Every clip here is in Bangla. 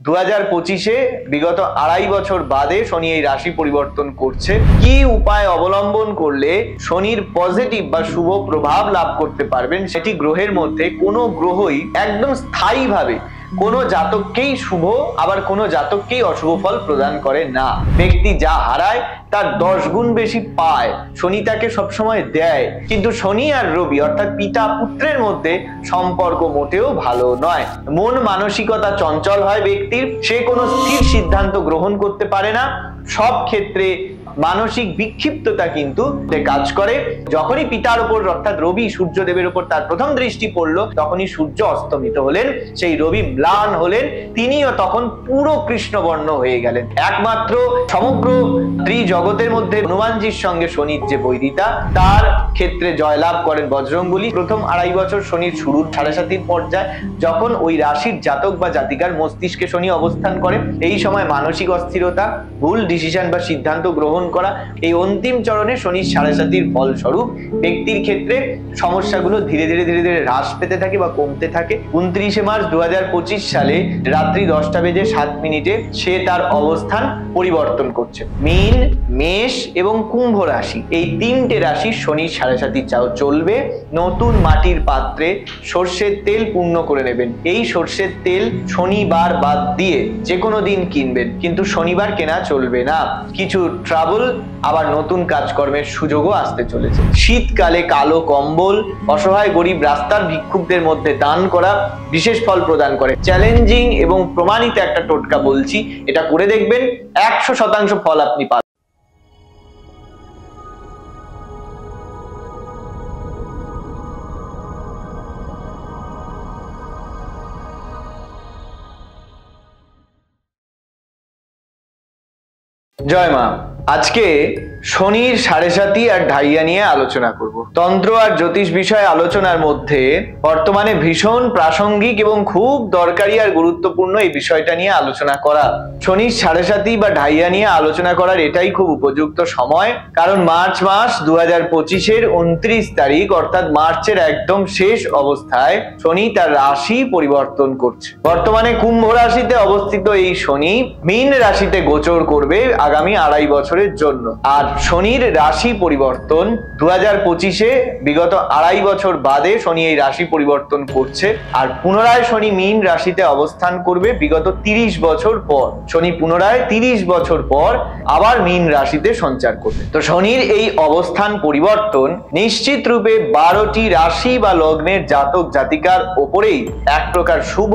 2025-এ বিগত 2.5 বছর বাদে শনি এই রাশি পরিবর্তন করছে। কি উপায় অবলম্বন করলে শনির পজিটিভ বা শুভ প্রভাব লাভ করতে পারবেন, সেটি গ্রহের মধ্যে কোনো গ্রহই একদম স্থায়ীভাবে কোনো জাতককেই শুভ আবার কোনো জাতককেই অশুভ ফল প্রদান করে না। ব্যক্তি যা হারায় তার 10 গুণ বেশি পায়, শনি তাকে সবসময় দেয়। কিন্তু শনি আর রবি অর্থাৎ পিতা পুত্রের মধ্যে সম্পর্ক মোটেও ভালো নয়। মন মানসিকতা চঞ্চল হয় ব্যক্তির, সে কোনো স্থির সিদ্ধান্ত গ্রহণ করতে পারে না, সব ক্ষেত্রে মানসিক বিক্ষিপ্ততা কিন্তু কাজ করে। যখনই পিতার উপর অর্থাৎ রবি সূর্যদেবের উপর তার প্রথম দৃষ্টি পড়লো, তখনই সূর্য অস্তমিত হলেন, সেই রবি ম্লান হলেন, তিনিও তখন পুরো কৃষ্ণবর্ণ হয়ে গেলেন। একমাত্র সমগ্র ত্রিজগতের মধ্যে হনুমানজির সঙ্গে শনির যে বৈরিতা, তার ক্ষেত্রে জয়লাভ করেন বজরংবলী। প্রথম 2.5 বছর শনির শুরুর 7.5 পর্যায়, যখন ওই রাশির জাতক বা জাতিকার মস্তিষ্কে শনি অবস্থান করে, এই সময় মানসিক অস্থিরতা, ভুল ডিসিশন বা সিদ্ধান্ত গ্রহণ করা, এই অন্তিম চরণে শনির 7.5 ফলস্বরূপ ব্যক্তির ক্ষেত্রে সমস্যাগুলো ধীরে ধীরে হ্রাস পেতে থাকে বা কমতে থাকে। 29 মার্চ 2025 সালে রাত্রি 10:07 সে তার অবস্থান পরিবর্তন করছে। মীন, মেষ এবং কুম্ভ রাশি, এই 3টে রাশি শনির 7.5 চলবে। নতুন মাটির পাত্রে সর্ষের তেল পূর্ণ করে নেবেন। এই সর্ষের তেল শনিবার বাদ দিয়ে যে কোনো দিন কিনবেন, কিন্তু শনিবার কেনা চলবে না। কিছু ট্রাবল আবার নতুন কাজকর্মের সুযোগও আসতে চলেছে। শীতকালে কালো কম্বল অসহায় গরিব রাস্তার ভিক্ষুকদের মধ্যে দান করা বিশেষ ফল প্রদান করে। চ্যালেঞ্জিং এবং প্রমাণিত একটা টোটকা বলছি, এটা করে দেখবেন, 100% ফল আপনি পাবেন। জয় মা। আজকে শনির 7.5 আর ঢাইয়া নিয়ে আলোচনা করব। তন্ত্র আর জ্যোতিষ বিষয়ে আলোচনার মধ্যে বর্তমানে ভীষণ প্রাসঙ্গিক এবং খুব দরকারি আর গুরুত্বপূর্ণ এই বিষয়টা নিয়ে আলোচনা করা। শনির 7.5 বা ঢাইয়া নিয়ে আলোচনা করার এটাই খুব উপযুক্ত সময়, কারণ মার্চ মাস 2025-এর 29 তারিখ অর্থাৎ মার্চের একদম শেষ অবস্থায় শনি তার রাশি পরিবর্তন করছে। বর্তমানে কুম্ভ রাশিতে অবস্থিত এই শনি মীন রাশিতে গোচর করবে আগামী 2.5 বছরের জন্য। আর শনির রাশি পরিবর্তন 2025-এ বিগত 2.5 বছর বাদে শনি এই রাশি পরিবর্তন করছে। আর পুনরায় শনি মীন রাশিতে অবস্থান করবে বিগত 30 বছর পর। শনি পুনরায় 30 বছর পর আবার মীন রাশিতে সঞ্চার করবে। তো শনির এই অবস্থান পরিবর্তন নিশ্চিত রূপে 12টি রাশি বা লগ্নের জাতক জাতিকার ওপরেই এক প্রকার শুভ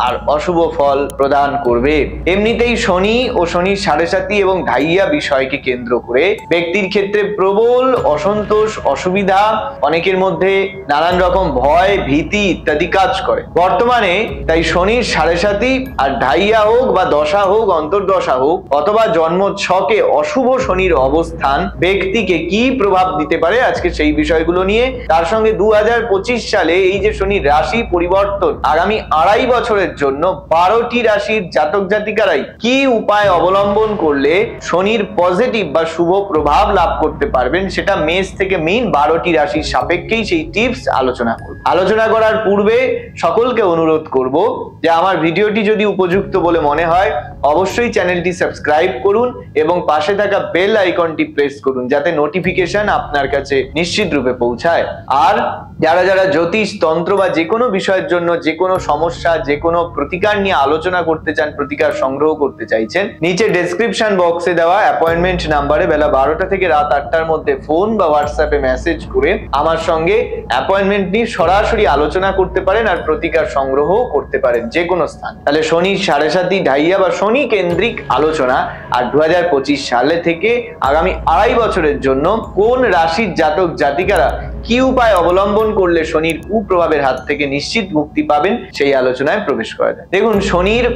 আর অশুভ ফল প্রদান করবে। এমনিতেই শনি ও শনির 7.5 এবং ঢাইয়া বিষয়কে কেন্দ্র করে ব্যক্তির ক্ষেত্রে প্রবল অসন্তোষ, অসুবিধা, অনেকের মধ্যে নানান রকম ভয়, ভীতি ইত্যাদি কাজ করে বর্তমানে। তাই শনির 7.5 আর ঢাইয়া হোক বা দশা হোক, অন্তর্দশা হোক, অথবা জন্ম ছকে অশুভ শনির অবস্থান ব্যক্তিকে কি প্রভাব দিতে পারে, আজকে সেই বিষয়গুলো নিয়ে। তার সঙ্গে 2025 সালে এই যে শনির রাশি পরিবর্তন আগামী 2.5 বছরের জন্য 12টি রাশির জাতক জাতিকারাই কি উপায় অবলম্বন করলে শনির পজিটিভ বা শুভ প্রভাব লাভ করতে পারবেন, সেটা মেষ থেকে মীন 12টি রাশির সাপেক্ষেই সেই টিপস আলোচনা করব। আলোচনা করার পূর্বে সকলকে অনুরোধ করব যে আমার ভিডিওটি যদি উপযুক্ত বলে মনে হয় অবশ্যই চ্যানেলটি সাবস্ক্রাইব করুন এবং পাশে থাকা বেল আইকনটি প্রেস করুন, যাতে নোটিফিকেশন আপনার কাছে নিশ্চিত রূপে পৌঁছায়। আর যারা যারা জ্যোতিষ, তন্ত্র বা যে কোনো বিষয়ের জন্য যে কোনো সমস্যা, যে কোনো প্রতিকার নিয়ে আলোচনা করতে চান, প্রতিকার সংগ্রহ করতে চাইছেন, নিচে ডেসক্রিপশন বক্সে দেওয়া অ্যাপয়েন্টমেন্ট নাম্বারে বেলা 12টা থেকে রাত 8টার মধ্যে ফোন বা হোয়াটসঅ্যাপে মেসেজ করে আমার সঙ্গে অ্যাপয়েন্টমেন্ট নিয়ে সরাসরি আলোচনা করতে পারেন আর প্রতিকার সংগ্রহ করতে পারেন যে কোনো স্থান। তাহলে শনির 7.5 ঢাইয়া বা শনি কেন্দ্রিক আলোচনা। আর 2025 সালে থেকে আগামী 2.5 বছরের জন্য কোন রাশির জাতক জাতিকারা কি উপায় অবলম্বন করলে শনির কুপ্রভাবের হাত থেকে নিশ্চিত মুক্তি পাবেন, সেই আলোচনায় প্রবেশ করা যায়। দেখুন, শনির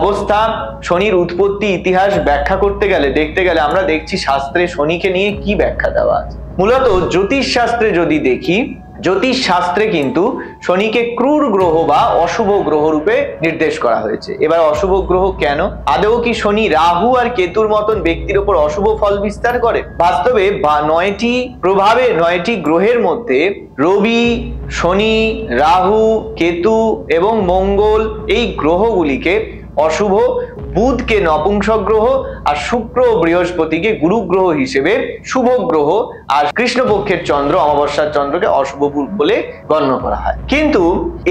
অবস্থা, শনির উৎপত্তি, ইতিহাস ব্যাখ্যা করতে গেলে, দেখতে গেলে আমরা দেখছি শাস্ত্রে শনিকে নিয়ে কি ব্যাখ্যা দেওয়া আছে। মূলত জ্যোতিষ শাস্ত্রে যদি দেখি, জ্যোতিষ শাস্ত্রে কিন্তু শনিকে ক্রূর গ্রহ বা অশুভ গ্রহ রূপে নির্দেশ করা হয়েছে। এবার অশুভ গ্রহ কেন? আদৌ কি শনি রাহু আর কেতুর মতন ব্যক্তির উপর অশুভ ফল বিস্তার করে? বাস্তবে 9টি প্রভাবে 9টি গ্রহের মধ্যে রবি, শনি, রাহু, কেতু এবং মঙ্গল এই গ্রহগুলিকে অশুভ, বুধকে নপুংসক গ্রহ, আর শুক্র ও বৃহস্পতিকে গুরু গ্রহ হিসেবে শুভ গ্রহ, আর কৃষ্ণপক্ষের চন্দ্র অমাবস্যার চন্দ্রকে অশুভ বলে গণ্য করা হয়। কিন্তু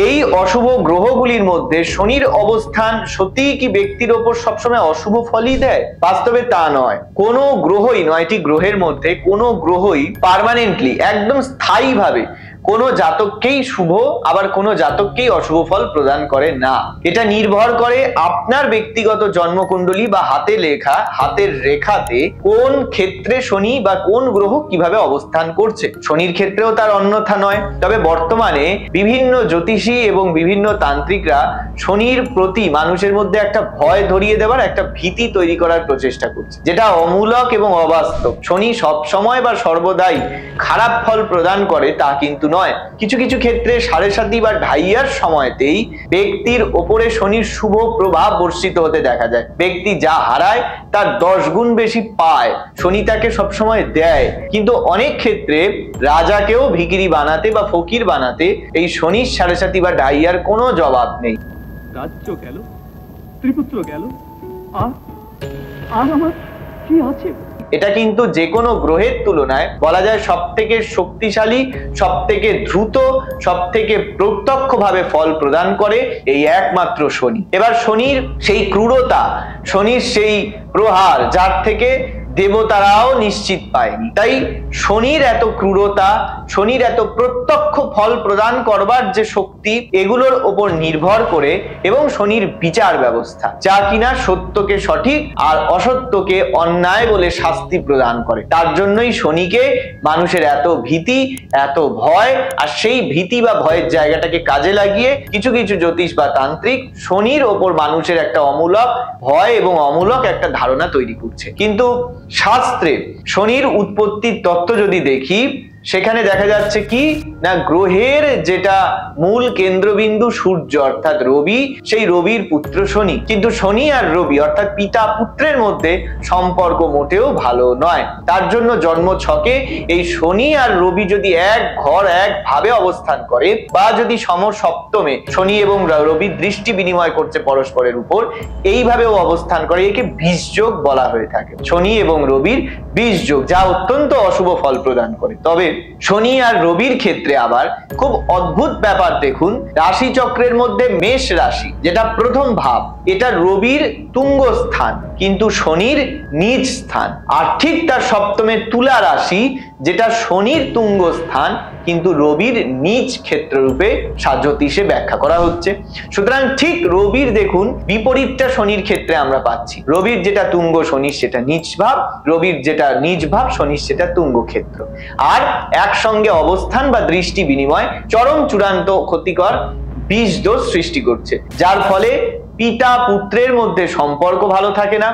এই অশুভ গ্রহগুলির মধ্যে শনির অবস্থান সত্যি কি ব্যক্তির ওপর সবসময় অশুভ ফলই দেয়? বাস্তবে তা নয়। কোনো গ্রহই, 9টি গ্রহের মধ্যে কোনো গ্রহই পার্মানেন্টলি, একদম স্থায়ীভাবে কোনো জাতককেই শুভ আবার কোনো জাতককেই অশুভ ফল প্রদান করে না। এটা নির্ভর করে আপনার ব্যক্তিগত জন্মকুণ্ডলী বা হাতে লেখা, হাতের রেখাতে কোন ক্ষেত্রে শনি বা কোন গ্রহ কিভাবে অবস্থান করছে। শনির ক্ষেত্রেও তার অন্যথা নয়। তবে বর্তমানে বিভিন্ন জ্যোতিষী এবং বিভিন্ন তান্ত্রিকরা শনির প্রতি মানুষের মধ্যে একটা ভয় ধরিয়ে দেওয়ার, একটা ভীতি তৈরি করার প্রচেষ্টা করছে, যেটা অমূলক এবং অবাস্তব। শনি সব সময় বা সর্বদাই খারাপ ফল প্রদান করে তা কিন্তু নয়। কিছু কিছু ক্ষেত্রে 7.5 বা ঢাইয়ার সময়তেই ব্যক্তির ওপরে শনির শুভ প্রভাব বর্ষিত হতে দেখা যায়। ব্যক্তি যা হারায় তার 10 গুণ বেশি পায়। শনি তাকে সবসময় দেয়, কিন্তু অনেক ক্ষেত্রে রাজাকেও ভিখিরি বানাতে বা ফকির বানাতে এই শনির 7.5 বা ঢাইয়ার কোনো জবাব নেই। রাজ্য গেল, ত্রিপুত্র গেল, আর আমার কি আছে? এটা কিন্তু যে কোনো গ্রহের তুলনায় বলা যায় সব থেকে শক্তিশালী, সব থেকে দ্রুত, সব থেকে প্রত্যক্ষভাবে ফল প্রদান করে এই একমাত্র শনি। এবার শনির সেই ক্রূরতা, শনির সেই প্রহার যার থেকে দেবতারাও নিশ্চিত পায়নি। তাই শনির এত ক্রূরতা, শনির এত প্রত্যক্ষ ফল প্রদান করবার যে শক্তি, এগুলোর ওপর নির্ভর করে এবং শনির বিচার ব্যবস্থা, যা কিনা সত্যকে সঠিক আর অসত্যকে অন্যায় বলে শাস্তি প্রদান করে। তার জন্যই শনিকে মানুষের এত ভীতি, এত ভয়, আর সেই ভীতি বা ভয়ের জায়গাটাকে কাজে লাগিয়ে কিছু কিছু জ্যোতিষ বা তান্ত্রিক শনির ওপর মানুষের একটা অমূলক ভয় এবং অমূলক একটা ধারণা তৈরি করছে। কিন্তু শাস্ত্রে শনির উৎপত্তির তত্ত্ব যদি দেখি, সেখানে দেখা যাচ্ছে কি না, গ্রহের যেটা মূল কেন্দ্রবিন্দু সূর্য অর্থাৎ রবি, সেই রবির পুত্র শনি। কিন্তু শনি আর রবি অর্থাৎ পিতা পুত্রের মধ্যে সম্পর্ক মোটেও ভালো নয়। তার জন্য জন্ম ছকে এই শনি আর রবি যদি এক ঘর একভাবে অবস্থান করে, বা যদি সমসপ্তমে শনি এবং রবি দৃষ্টি বিনিময় করছে পরস্পরের উপর, এইভাবেও অবস্থান করে, একে বিষযোগ বলা হয়ে থাকে। শনি এবং রবির বিষযোগ, যা অত্যন্ত অশুভ ফল প্রদান করে। তবে শনি আর রবির ক্ষেত্রে আবার খুব অদ্ভুত ব্যাপার দেখুন। রাশি চক্রের মধ্যে মেষ রাশি, যেটা প্রথম ভাব, এটা রবির তুঙ্গ স্থান কিন্তু শনির নিজ স্থান। আর ঠিক তার সপ্তমে তুলা রাশি, যেটা শনির তুঙ্গ স্থান কিন্তু রবির নিজ ক্ষেত্র রূপে জ্যোতিষে ব্যাখ্যা করা হচ্ছে। সুতরাং ঠিক রবির দেখুন বিপরীতটা শনির ক্ষেত্রে আমরা পাচ্ছি। রবির যেটা তুঙ্গ, শনির সেটা নিজ ভাব, রবির যেটা নিজ ভাব, শনির সেটা তুঙ্গ ক্ষেত্র। আর একসঙ্গে অবস্থান বা দৃষ্টি বিনিময় চরম চূড়ান্ত ক্ষতিকর বিষ দোষ সৃষ্টি করছে, যার ফলে পিতা পুত্রের মধ্যে সম্পর্ক ভালো থাকে না,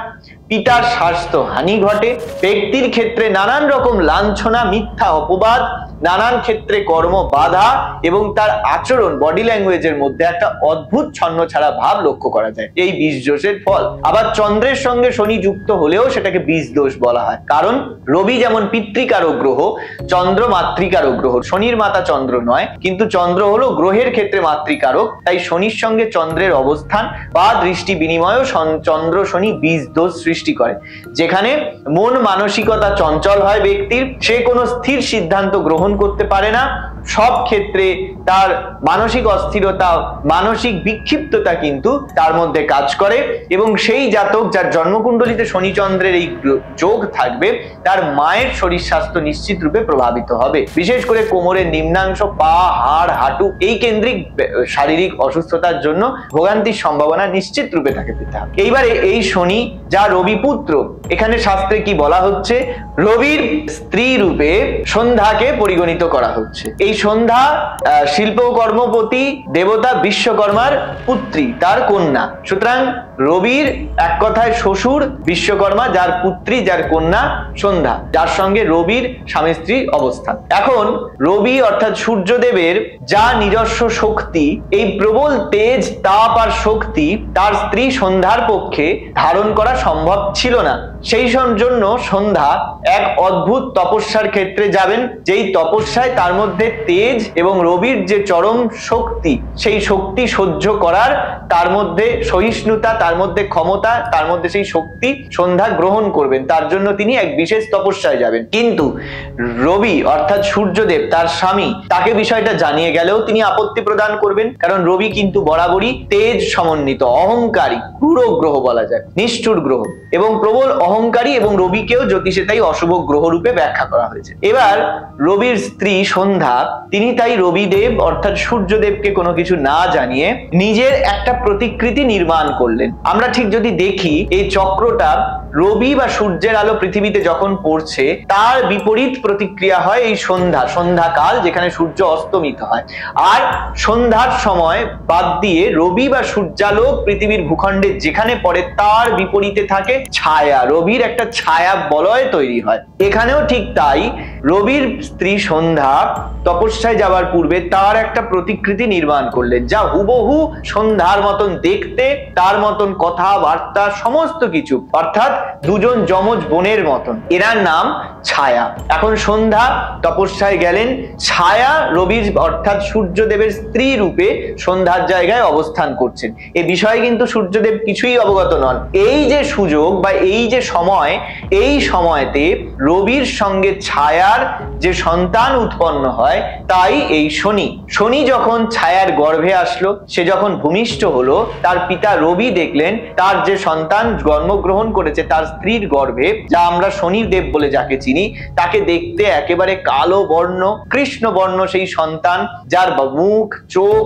পিতার স্বাস্থ্য হানি ঘটে, ব্যক্তির ক্ষেত্রে নানান রকম লাঞ্ছনা, মিথ্যা অপবাদ, নানান ক্ষেত্রে কর্ম বাধা এবং তার আচরণ, বডি ল্যাঙ্গুয়েজের মধ্যে একটা অদ্ভুত ছন্নছাড়া ভাব লক্ষ্য করা যায়। এই বীজ দোষের ফল। আবার চন্দ্রের সঙ্গে শনি যুক্ত হলেও সেটাকে বীজ দোষ বলা হয়, কারণ রবি যেমন পিতৃকারক গ্রহ, চন্দ্র মাতৃকারক গ্রহ। শনির মাতা চন্দ্র নয়, কিন্তু চন্দ্র হলো গ্রহের ক্ষেত্রে মাতৃকারক। তাই শনির সঙ্গে চন্দ্রের অবস্থান বা দৃষ্টি বিনিময়ও চন্দ্র শনি বীজ দোষ সৃষ্টি করে, যেখানে মন মানসিকতা চঞ্চল হয় ব্যক্তির, সে কোনো স্থির সিদ্ধান্ত গ্রহণ করতে পারে না, সব ক্ষেত্রে তার মানসিক অস্থিরতা, মানসিক বিক্ষিপ্ততা কিন্তু তার মধ্যে কাজ করে। এবং সেই জাতক যার জন্মকুণ্ডলিতে শনি চন্দ্রের এই যোগ থাকবে, তার মায়ের শরীর স্বাস্থ্য নিশ্চিত রূপে প্রভাবিত হবে। বিশেষ করে কোমরের নিম্নাংশ, পা, হাড়, হাঁটু এই কেন্দ্রিক শারীরিক অসুস্থতার জন্য ভোগান্তির সম্ভাবনা নিশ্চিত রূপে তাকে পেতে হবে। এইবারে এই শনি যা রবি পুত্র, এখানে শাস্ত্রে কি বলা হচ্ছে, রবির স্ত্রী রূপে সন্ধ্যাকে পরিগণিত করা হচ্ছে। এই সন্ধ্যা শিল্প কর্মপতি দেবতা বিশ্বকর্মার পুত্রী, তার কন্যা। সুতরাং রবির এক কথায় শ্বশুর বিশ্বকর্মা, যার পুত্রী, যার কন্যা সন্ধ্যা, যার সঙ্গে রবির স্বামী স্ত্রী অবস্থান। এখন রবি অর্থাৎ সূর্যদেবের যা নিজস্ব শক্তি, এই প্রবল তেজ, তাপ আর শক্তি তার স্ত্রী সন্ধ্যার পক্ষে ধারণ করা সম্ভব ছিল না। সেই জন্য সন্ধ্যা এক অদ্ভুত তপস্যার ক্ষেত্রে যাবেন, যেই তপস্যায় তার মধ্যে তেজ এবং রবির যে চরম শক্তি, সেই শক্তি সহ্য করার তার মধ্যে সহিষ্ণুতা, তার মধ্যে ক্ষমতা, তার মধ্যে সেই শক্তি সন্ধ্যা গ্রহণ করবেন, তার জন্য তিনি এক বিশেষ তপস্যায় যাবেন। কিন্তু রবি অর্থাৎ সূর্যদেব তার স্বামী তাকে বিষয়টা জানিয়ে গেলেও তিনি আপত্তি প্রদান করবেন, কারণ রবি কিন্তু বরাবরই তেজ সমন্বিত, অহংকারী, ক্রূর গ্রহ বলা যায়, নিষ্ঠুর গ্রহ এবং প্রবল অহংকারী, এবং রবিকেও জ্যোতিষে তাই অশুভ গ্রহ রূপে ব্যাখ্যা করা হয়েছে। এবার রবির স্ত্রী সন্ধ্যা তিনি তাই রবিদেব অর্থাৎ সূর্যদেবকে কোনো কিছু না জানিয়ে নিজের একটা প্রতিকৃতি নির্মাণ করলেন। আমরা ঠিক যদি দেখি এই চক্রটা রবি বা সূর্যের আলো পৃথিবীতে যখন পড়ছে তার বিপরীত প্রতিক্রিয়া হয় এই সন্ধ্যাকাল, যেখানে সূর্য অস্তমিত হয়। আর সন্ধ্যার সময় বাদ দিয়ে রবি বা সূর্যালোক পৃথিবীর ভূখণ্ডে যেখানে পড়ে তার বিপরীতে থাকে ছায়া, রবির একটা ছায়া বলয় তৈরি হয়। এখানেও ঠিক তাই, রবির স্ত্রী সন্ধ্যা তপস্যায় যাওয়ার পূর্বে তার একটা প্রতিকৃতি নির্মাণ করলেন, যা হুবহু সন্ধ্যার মতন দেখতে, তার মতন কথাবার্তা, সমস্ত কিছু, অর্থাৎ দুজন যমজ বোনের মতন। এনার নাম ছায়া। এখন সন্ধ্যা তপস্যায় গেলেন, ছায়া রবির অর্থাৎ সূর্যদেবের স্ত্রী রূপে সন্ধ্যার জায়গায় অবস্থান করছেন। এ বিষয়ে কিন্তু সূর্যদেব কিছুই অবগত নন। এই যে সুযোগ বা এই যে সময়, এই সময়তে রবির সঙ্গে ছায়ার যে সন্তান উৎপন্ন হয়, তাই এই শনি যখন ছায়ার গর্ভে আসলো, সে যখন ভূমিষ্ঠ হলো, তার পিতা রবি দেখলেন তার যে সন্তান জন্মগ্রহণ করেছে তার স্ত্রীর গর্ভে, যা আমরা শনিদেব বলে যাকে চিনি, তাকে দেখতে একেবারে কালো বর্ণ, কৃষ্ণ বর্ণ সেই সন্তান, যার মুখ, চোখ,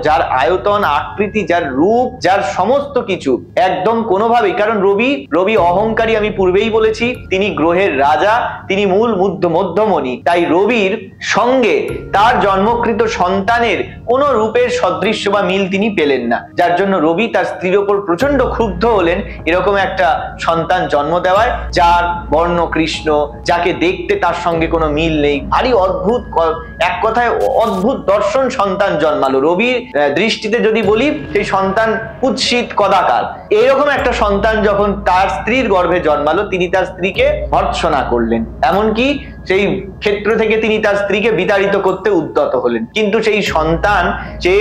যার আয়তন, আকৃতি, যার রূপ, যার সমস্ত কিছু একদম কোনোভাবেই, কারণ রবি অহংকারী, আমি পূর্বেই বলেছি, তিনি গ্রহের রাজা, তিনি মূল মধ্যমণি, তাই রবির সঙ্গে তার জন্মকৃত সন্তানের কোন রূপের সদৃশ্য বা মিল তিনি পেলেন না, যার জন্য রবি তার স্ত্রীর ওপর প্রচন্ড ক্ষুব্ধ হলেন এরকম একটা সন্তান জন্ম দেওয়ায়, যার বর্ণ কৃষ্ণ, যাকে দেখতে তার সঙ্গে কোনো মিল নেই, ভারী অদ্ভুত, এক কথায় অদ্ভুত দর্শন সন্তান জন্মালো। রবির দৃষ্টিতে যদি বলি, সেই সন্তান কুৎসিত, কদাকার। এরকম একটা সন্তান যখন তার স্ত্রীর গর্ভে জন্মালো, তিনি তার স্ত্রীকে ভর্ৎসনা করলেন, এমনকি সেই ক্ষেত্র থেকে তিনি তার স্ত্রীকে বিতাড়িত করতে উদ্যত হলেন। কিন্তু সেই সন্তান যে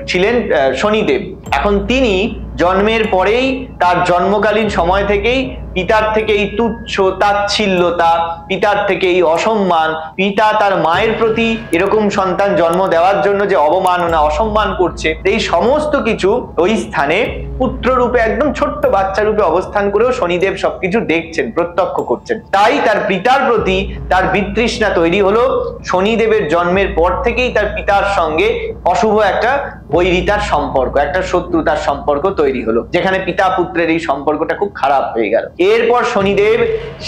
ছিলেন শনিদেব, এখন তিনি জন্মের পরেই, তার জন্মকালীন সময় থেকেই পিতার থেকে এই তুচ্ছ তাচ্ছিল্যতা, পিতার থেকে এই অসম্মান, পিতা তার মায়ের প্রতি এরকম সন্তান জন্ম দেওয়ার জন্য যে অবমাননা, অসম্মান করছে, এই সমস্ত কিছু ওই স্থানে পুত্র রূপে, একদম ছোট্ট বাচ্চা রূপে অবস্থান করেও শনিদেব সবকিছু দেখছেন, প্রত্যক্ষ করছেন। তাই তার পিতার প্রতি তার বিতৃষ্ণা তৈরি হলো। শনিদেবের জন্মের পর থেকেই তার পিতার সঙ্গে অশুভ একটা বৈরিতার সম্পর্ক, একটা শত্রুতার সম্পর্ক তৈরি হলো, যেখানে পিতা পুত্রের এই সম্পর্কটা খুব খারাপ হয়ে গেল। এরপর শনিদেব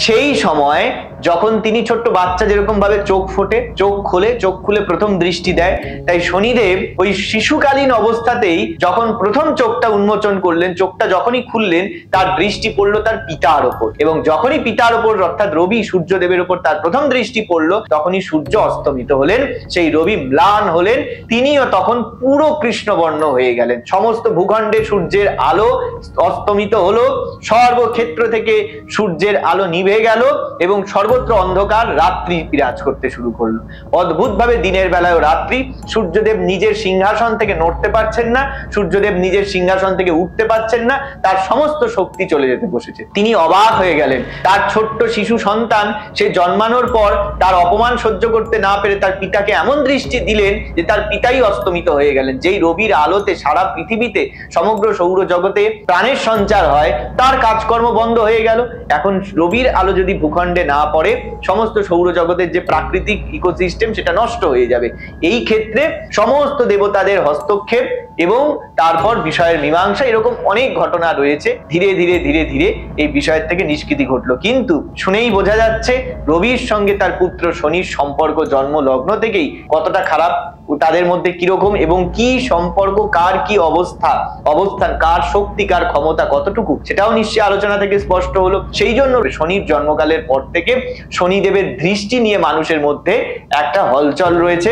সেই সময় যখন তিনি ছোট্ট বাচ্চা যেরকম ভাবে চোখ ফোটে, চোখ খুলে প্রথম দৃষ্টি দেয়, তাই শনিদেব ওই শিশুকালীন অবস্থাতেই যখন প্রথম চোখটা উন্মোচন করলেন, চোখটা যখনই খুললেন, তার দৃষ্টি পড়লো তার পিতার ওপর, এবং যখনই পিতার ওপর অর্থাৎ রবি সূর্যদেবের ওপর তার প্রথম দৃষ্টি পড়লো, তখনই সূর্য অস্তমিত হলেন, সেই রবি ম্লান হলেন, তিনিও তখন পুরো কৃষ্ণবর্ণ হয়ে গেলেন। সমস্ত ভূখণ্ডে সূর্যের আলো অস্তমিত হলো, সর্বক্ষেত্র থেকে সূর্যের আলো নিভে গেল, এবং সর্বত্র অন্ধকার, রাত্রি বিরাজ করতে শুরু করলো। অদ্ভুতভাবে দিনের বেলায় রাত্রি, সূর্যদেব নিজের সিংহাসন থেকে নড়তে পারছেন না, সূর্যদেব নিজের সিংহাসন থেকে উঠতে পারছেন না, তার সমস্ত শক্তি চলে যেতে বসেছে। তিনি অবাক হয়ে গেলেন, তার ছোট্ট শিশু সন্তান সে জন্মানোর পর তার অপমান সহ্য করতে না পেরে তার পিতাকে এমন দৃষ্টি দিলেন যে তার পিতাই অস্তমিত হয়ে গেলেন। যেই রবির আলোতে সারা পৃথিবীতে, সমগ্র সৌরজগতে প্রাণের সঞ্চার হয়, তার কাজকর্ম বন্ধ হয়ে গেল। এখন রবির আলো যদি ভূখণ্ডে না পড়ে, সমস্ত সৌরজগতের যে প্রাকৃতিক ইকোসিস্টেম সেটা নষ্ট হয়ে যাবে। এই ক্ষেত্রে সমস্ত দেবতাদের হস্তক্ষেপ এবং তারপর বিষয়ের মীমাংসা, এরকম অনেক ঘটনা রয়েছে। ধীরে ধীরে ধীরে ধীরে এই বিষয়ের থেকে নিষ্কৃতি ঘটলো। কিন্তু শুনেই বোঝা যাচ্ছে রবির সঙ্গে তার পুত্র শনির সম্পর্ক জন্ম লগ্ন থেকেই কতটা খারাপ। তাদের মধ্যে কিরকম এবং কি সম্পর্ক, কার কি অবস্থান, কার শক্তি, কার ক্ষমতা কতটুকু, সেটাও নিশ্চয়ই আলোচনা থেকে স্পষ্ট হলো। সেই জন্য শনির জন্মকালের পর থেকে শনিদেবের দৃষ্টি নিয়ে মানুষের মধ্যে একটা হলচল রয়েছে,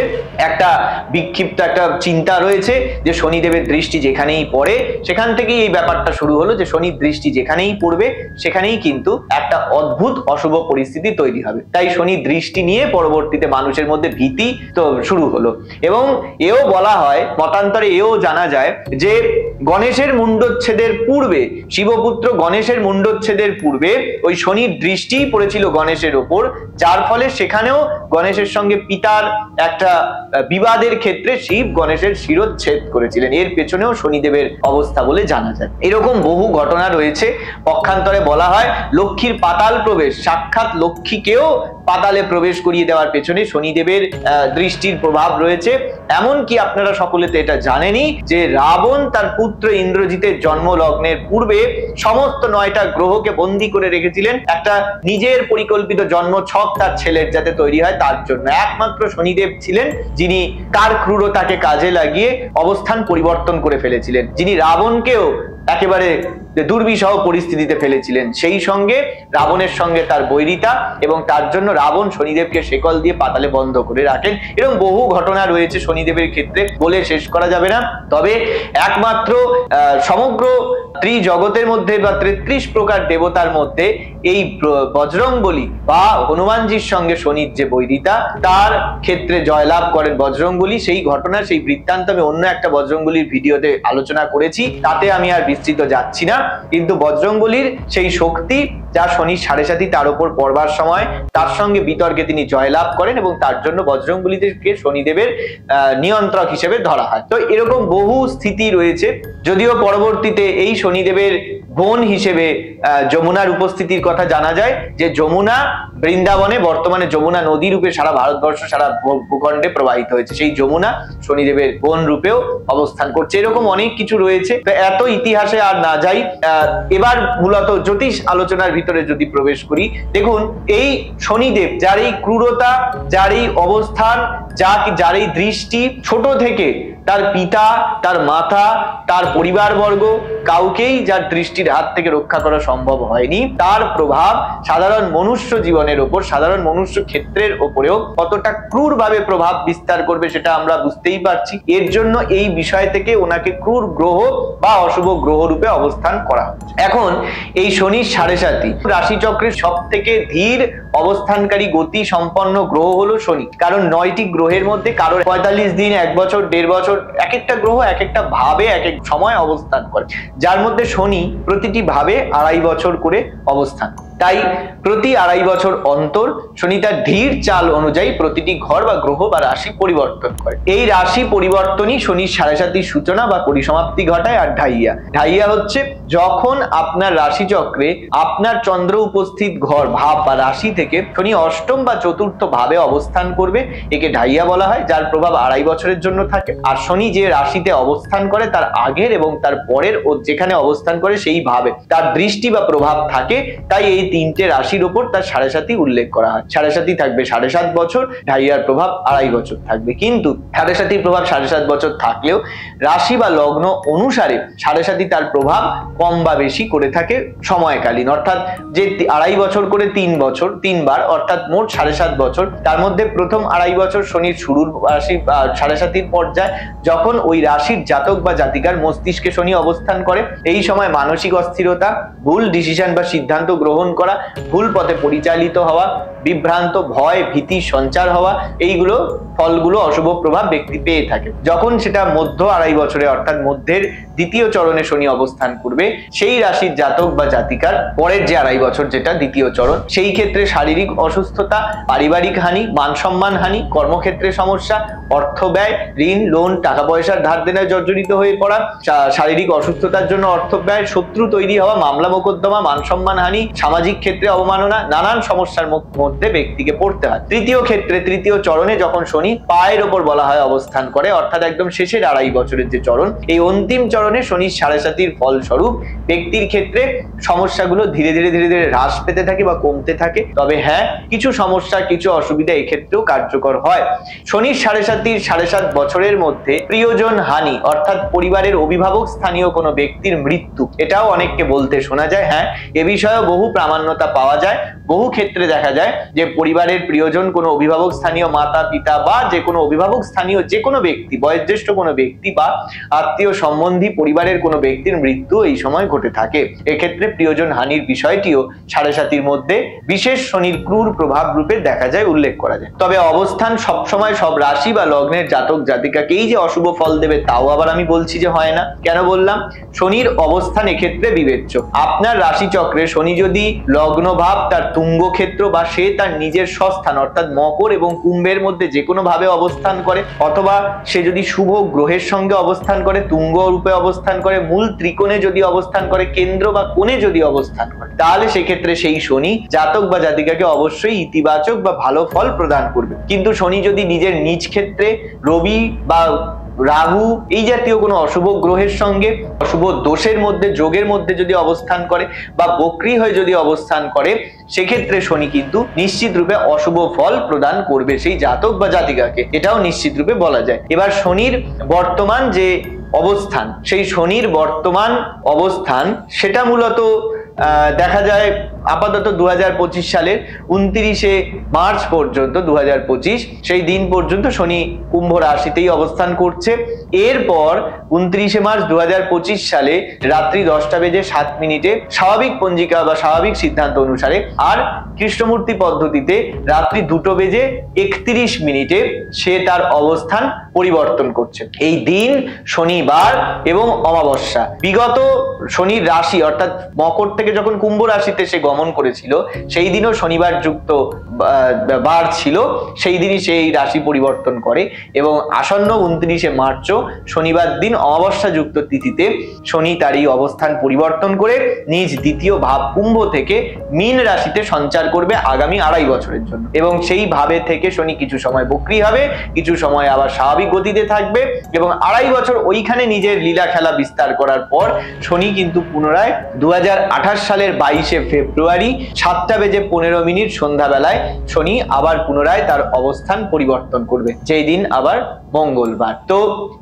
একটা বিক্ষিপ্ত একটা চিন্তা রয়েছে যে শনিদেবের দৃষ্টি যেখানেই পড়ে সেখান থেকেই এই ব্যাপারটা শুরু হলো যে শনির দৃষ্টি যেখানেই পড়বে সেখানেই কিন্তু একটা অদ্ভুত অশুভ পরিস্থিতি তৈরি হবে। তাই শনি দৃষ্টি নিয়ে পরবর্তীতে মানুষের মধ্যে ভীতি তো শুরু হলো। এবং এও বলা হয়, মতান্তরে এও জানা যায় যে গণেশের মুন্ডচ্ছেদের পূর্বে, শিবপুত্র গণেশের মুন্ডচ্ছেদের পূর্বে ওই শনির দৃষ্টি পড়েছিল গণেশের ওপর, যার ফলে সেখানেও গণেশের সঙ্গে পিতার একটা বিবাদের ক্ষেত্রে শিব গণেশের শিরচ্ছেদ করেছিলেন। এর পেছনেও শনিদেবের অবস্থা বলে জানা যায়। এরকম বহু ঘটনা রয়েছে। পক্ষান্তরে বলা হয় লক্ষ্মীর পাতাল প্রবেশ, সাক্ষাৎ লক্ষ্মীকেও পাতালে প্রবেশ করিয়ে দেওয়ার পেছনে শনিদেবের দৃষ্টির প্রভাব রয়েছে। এমনকি আপনারা সকলে তো এটা জানেনই যে রাবণ তার পুত্র ইন্দ্রজিতের জন্ম লগ্নের পূর্বে সমস্ত 9টা গ্রহকে বন্দী করে রেখেছিলেন একটা নিজের পরিকল্পিত জন্ম ছক তার ছেলের যাতে তৈরি হয় তার জন্য। একমাত্র শনিদেব ছিলেন যিনি তার ক্রূরতাকে কাজে লাগিয়ে অবস্থান পরিবর্তন করে ফেলেছিলেন, যিনি রাবণকেও একেবারে দুর্বিষহ পরিস্থিতিতে ফেলেছিলেন। সেই সঙ্গে রাবণের সঙ্গে তার বৈরিতা এবং তার জন্য রাবণ শনিদেবকে শেকল দিয়ে পাতালে বন্ধ করে রাখেন। এরকম বহু ঘটনা রয়েছে শনিদেবের ক্ষেত্রে, বলে শেষ করা যাবে না। তবে একমাত্র সমগ্র ত্রিজগতের মধ্যে বা 33 প্রকার দেবতার মধ্যে এই বজরংবলী বা হনুমানজির সঙ্গে শনির যে বৈরিতা তার ক্ষেত্রে জয়লাভ করেন বজরংবলী। সেই ঘটনা, সেই বৃত্তান্ত আমি অন্য একটা বজরংবলীর ভিডিওতে আলোচনা করেছি, তাতে আমি আর বিস্তৃত যাচ্ছি না। কিন্তু বজরংবলীর সেই শক্তি যা শনির 7.5 তার উপর পড়বার সময় তার সঙ্গে বিতর্কে তিনি জয়লাভ করেন এবং তার জন্য বজরংবলীকে শনিদেবের নিয়ন্ত্রক হিসেবে ধরা হয়। তো এরকম বহু স্থিতি রয়েছে। যদিও পরবর্তীতে এই শনিদেবের বোন হিসেবে যমুনার উপস্থিতির কথা জানা যায়, যে যমুনা বৃন্দাবনে বর্তমানে যমুনা নদী রূপে সারা ভারতবর্ষ, সারা ভূখণ্ডে প্রবাহিত হয়েছে। সেই যমুনা শনিদেবের বোন রূপেও অবস্থান করছে। এরকম অনেক কিছু রয়েছে। তো এত ইতিহাসে আর না যাই, এবার মূলত জ্যোতিষ আলোচনার ভিতরে যদি প্রবেশ করি, দেখুন এই শনিদেব যার এই ক্রূরতা, যার এই অবস্থান, যার এই দৃষ্টি, ছোট থেকে তার পিতা, তার মাতা, তার পরিবারবর্গ কাউকেই যার দৃষ্টির হাত থেকে রক্ষা করা সম্ভব হয়নি, তার প্রভাব সাধারণ মনুষ্য জীবনের ওপর, সাধারণ মনুষ্য ক্ষেত্রের ওপরেও কতটা ক্রূর ভাবে প্রভাব বিস্তার করবে সেটা আমরা বুঝতেই পারছি। এর জন্য এই বিষয় থেকে ওনাকে ক্রূর গ্রহ বা অশুভ গ্রহ রূপে অবস্থান করা হচ্ছে। এখন এই শনির 7.5 রাশিচক্রের সব থেকে ধীর অবস্থানকারী গতি সম্পন্ন গ্রহ হলো শনি। কারণ 9টি গ্রহের মধ্যে কারোর 45 দিন, 1 বছর, 1.5 বছর, এক একটা গ্রহ এক একটা ভাবে এক এক সময় অবস্থান করে, যার মধ্যে শনি প্রতিটি ভাবে 2.5 বছর করে অবস্থান। তাই প্রতি 2.5 বছর অন্তর শনি তার ধীর চাল অনুযায়ী প্রতিটি ঘর বা গ্রহ বা রাশি পরিবর্তন করে। এই রাশি পরিবর্তনই শনির 7.5 সূচনা বা পরিসমাপ্তি ঘটায়। আর ঢাইয়া হচ্ছে যখন আপনার রাশিচক্রে আপনার চন্দ্র উপস্থিত ঘর, ভাব বা রাশি থেকে শনি 8ম বা 4র্থ ভাবে অবস্থান করবে, একে ঢাইয়া বলা হয়, যার প্রভাব 2.5 বছরের জন্য থাকে। আর শনি যে রাশিতে অবস্থান করে তার আগের এবং তার পরের ও যেখানে অবস্থান করে সেই ভাবে তার দৃষ্টি বা প্রভাব থাকে। তাই এই 3টে রাশির উপর তার 7.5 উল্লেখ করা হয়। 7.5 থাকবে 7.5 বছর, ঢাইয়ার প্রভাব 2.5 বছর থাকবে। কিন্তু 7.5 প্রভাব 7.5 বছর থাকলেও রাশি বা লগ্ন অনুসারে 7.5 তার প্রভাব কম বা বেশি করে থাকে সময়কালীন। অর্থাৎ যে 2.5 বছর করে 3 বার, অর্থাৎ মোট 7.5 বছর। তার মধ্যে প্রথম 2.5 বছর শনির শুরুর রাশি 7.5 পর্যায়, যখন ওই রাশির জাতক বা জাতিকার মস্তিষ্কে শনি অবস্থান করে। এই সময় মানসিক অস্থিরতা, ভুল ডিসিশন বা সিদ্ধান্ত গ্রহণ করা, ভুল পথে পরিচালিত হওয়া, বিভ্রান্ত, ভয়, ভীতি সঞ্চার হওয়া, এইগুলো ফলগুলো অশুভ প্রভাব ব্যক্তি পেয়ে থাকে। যখন সেটা মধ্য 2.5 বছরে অর্থাৎ মধ্যের 2য় চরণে শনি অবস্থান করবে, সেই রাশির জাতক বা জাতিকার পরের যে 2.5 বছর যেটা 2য় চরণ, সেই ক্ষেত্রে শারীরিক অসুস্থতা, পারিবারিক হানি, মান সম্মান হানি, কর্মক্ষেত্রে সমস্যা, অর্থ ব্যয়, ঋণ, লোন, টাকা পয়সার ধার দেনায় জর্জরিত হয়ে পড়া, শারীরিক অসুস্থতার জন্য অর্থ ব্যয়, শত্রু তৈরি হওয়া, মামলা মোকদ্দমা, মান সম্মান হানি, সামাজিক ক্ষেত্রে অবমাননা, নানান সমস্যার মধ্যে ব্যক্তিকে পড়তে হয়। 3য় ক্ষেত্রে 3য় চরণে যখন শনি পায়ের ওপর বলা হয় অবস্থান করে, অর্থাৎ একদম শেষের 2.5 বছরের যে চরণ, এই অন্তিম চরণে শনির 7.5 ফলস্বরূপ ব্যক্তির ক্ষেত্রে সমস্যাগুলো ধীরে ধীরে ধীরে ধীরে হ্রাস পেতে থাকে বা কমতে থাকে। তবে হ্যাঁ, কিছু সমস্যা কিছু অসুবিধা এক্ষেত্রেও কার্যকর হয়। শনির 7.5 বছরের মধ্যে প্রিয়জন হানি অর্থাৎ পরিবারের অভিভাবক স্থানীয় কোনো ব্যক্তির মৃত্যু, এটাও অনেককে বলতে শোনা যায়। হ্যাঁ, এ বিষয়েও বহু প্রামাণ্যতা পাওয়া যায়। বহু ক্ষেত্রে দেখা যায় যে পরিবারের প্রিয়জন কোনো অভিভাবক স্থানীয় মাতা পিতা বা যে কোনো অভিভাবক স্থানীয় যে কোনো ব্যক্তি, বয়োজ্যেষ্ঠ কোনো ব্যক্তি বা আত্মীয় সম্বন্ধী পরিবারের কোনো ব্যক্তির মৃত্যু এই সময় ঘটে থাকে। এক্ষেত্রে প্রিয়জন হানির বিষয়টিও 7.5 মধ্যে বিশেষ শনির ক্রূর প্রভাব রূপে দেখা যায়, উল্লেখ করা যায়। তবে অবস্থান সবসময় সব রাশি বা লগ্নের জাতক জাতিকাকেই যে অশুভ ফল দেবে তাও আবার আমি বলছি যে হয় না। কেন বললাম? শনির অবস্থান এক্ষেত্রে বিবেচ্য। আপনার রাশি চক্রে শনি যদি লগ্ন ভাব, তার তুঙ্গ ক্ষেত্র বা সে তার নিজের স্বস্থান অর্থাৎ মকর এবং কুম্ভের মধ্যে যে কোনো ভাবে অবস্থান করে, অথবা সে যদি শুভ গ্রহের সঙ্গে অবস্থান করে, তুঙ্গ রূপে অবস্থান করে, মূল ত্রিকোণে যদি অবস্থান করে, কেন্দ্র বা কোণে যদি অবস্থান করে, তাহলে সেক্ষেত্রে সেই শনি জাতক বা জাতিকাকে অবশ্যই ইতিবাচক বা ভালো ফল প্রদান করবে। কিন্তু শনি যদি নিজের নিজ ক্ষেত্রে রবি বা রাহু এই জাতীয় কোনো অশুভ গ্রহের সঙ্গে অশুভ দোষের মধ্যে যোগের মধ্যে যদি অবস্থান করে বা বক্রী হয়ে যদি অবস্থান করে, সেক্ষেত্রে শনি কিন্তু নিশ্চিত রূপে অশুভ ফল প্রদান করবে সেই জাতক বা জাতিকাকে, এটাও নিশ্চিত রূপে বলা যায়। এবার শনির বর্তমান যে অবস্থান, সেই শনির বর্তমান অবস্থান সেটা মূলত দেখা যায় আপাতত 2025 সালের 29শে মার্চ পর্যন্ত 2025 সেই দিন পর্যন্ত শনি কুম্ভ রাশিতেই অবস্থান করছে। এরপর 29শে মার্চ 2025 সালে রাত্রি 10:07 স্বাভাবিক পঞ্জিকা বা স্বাভাবিক সিদ্ধান্ত অনুসারে আর কৃষ্ণমূর্তি পদ্ধতিতে রাত্রি 2:31 সে তার অবস্থান পরিবর্তন করছে। এই দিন শনিবার এবং অমাবস্যা। বিগত শনির রাশি অর্থাৎ মকর থেকে যখন কুম্ভ রাশিতে সে গমন করেছিল, সেই দিনও শনিবার যুক্ত বার ছিল, সেই দিনই সেই রাশি পরিবর্তন করে এবং আসন্ন 29শে মার্চও শনিবার দিন অমাবস্যা যুক্ত তিথিতে শনি তার এই অবস্থান পরিবর্তন করে নিজ দ্বিতীয় ভাব কুম্ভ থেকে মীন রাশিতে সঞ্চার করবে আগামী 2.5 বছরের জন্য। এবং সেই ভাবে থেকে শনি কিছু সময় বক্রী হবে, কিছু সময় আবার স্বাভাবিক গতিতে থাকবে এবং 2.5 বছর ওইখানে নিজের লীলা খেলা বিস্তার করার পর শনি কিন্তু পুনরায় 2028 সালের 22শে ফেব্রুয়ারি 7:15 সন্ধ্যাবেলায় শনি আবার পুনরায় তার অবস্থান পরিবর্তন করবে, যেই দিন আবার মঙ্গলবার। তো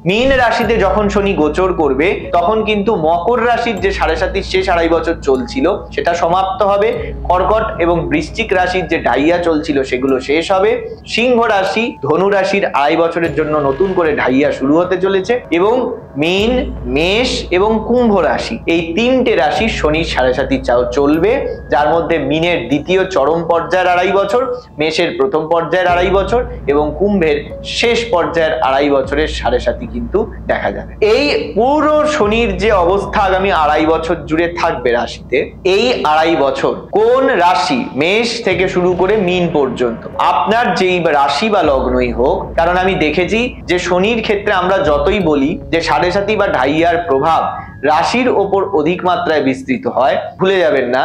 মীন রাশিতে যখন শনি গোচর করবে তখন কিন্তু মকর রাশির যে 7.5 শেষ 2.5 বছর চলছিল সেটা সমাপ্ত হবে। কর্কট এবং বৃশ্চিক রাশির যে ঢাইয়া চলছিল সেগুলো শেষ হবে। সিংহ রাশি ধনু রাশির 2.5 বছরের জন্য নতুন করে ঢাইয়া শুরু হতে চলেছে এবং মীন, মেষ এবং কুম্ভ রাশি এই 3টে রাশি শনির 7.5 চলবে, যার মধ্যে মীনের দ্বিতীয় চরম পর্যায়ের 2.5 বছর, মেষের প্রথম পর্যায়ের 2.5 বছর এবং কুম্ভের শেষ পর্যায়ের 2.5 বছরের 7.5 কিন্তু দেখা যাবে। এই পুরো শনির যে অবস্থা আগামী 2.5 বছর জুড়ে থাকবে রাশিতে, এই 2.5 বছর কোন রাশি, মেষ থেকে শুরু করে মীন পর্যন্ত, আপনার যেই রাশি বা লগ্নই হোক, কারণ আমি দেখেছি যে শনির ক্ষেত্রে আমরা যতই বলি যে 7.5 বা ঢাইয়ার প্রভাব রাশির ওপর অধিক মাত্রায় বিস্তৃত হয়, ভুলে যাবেন না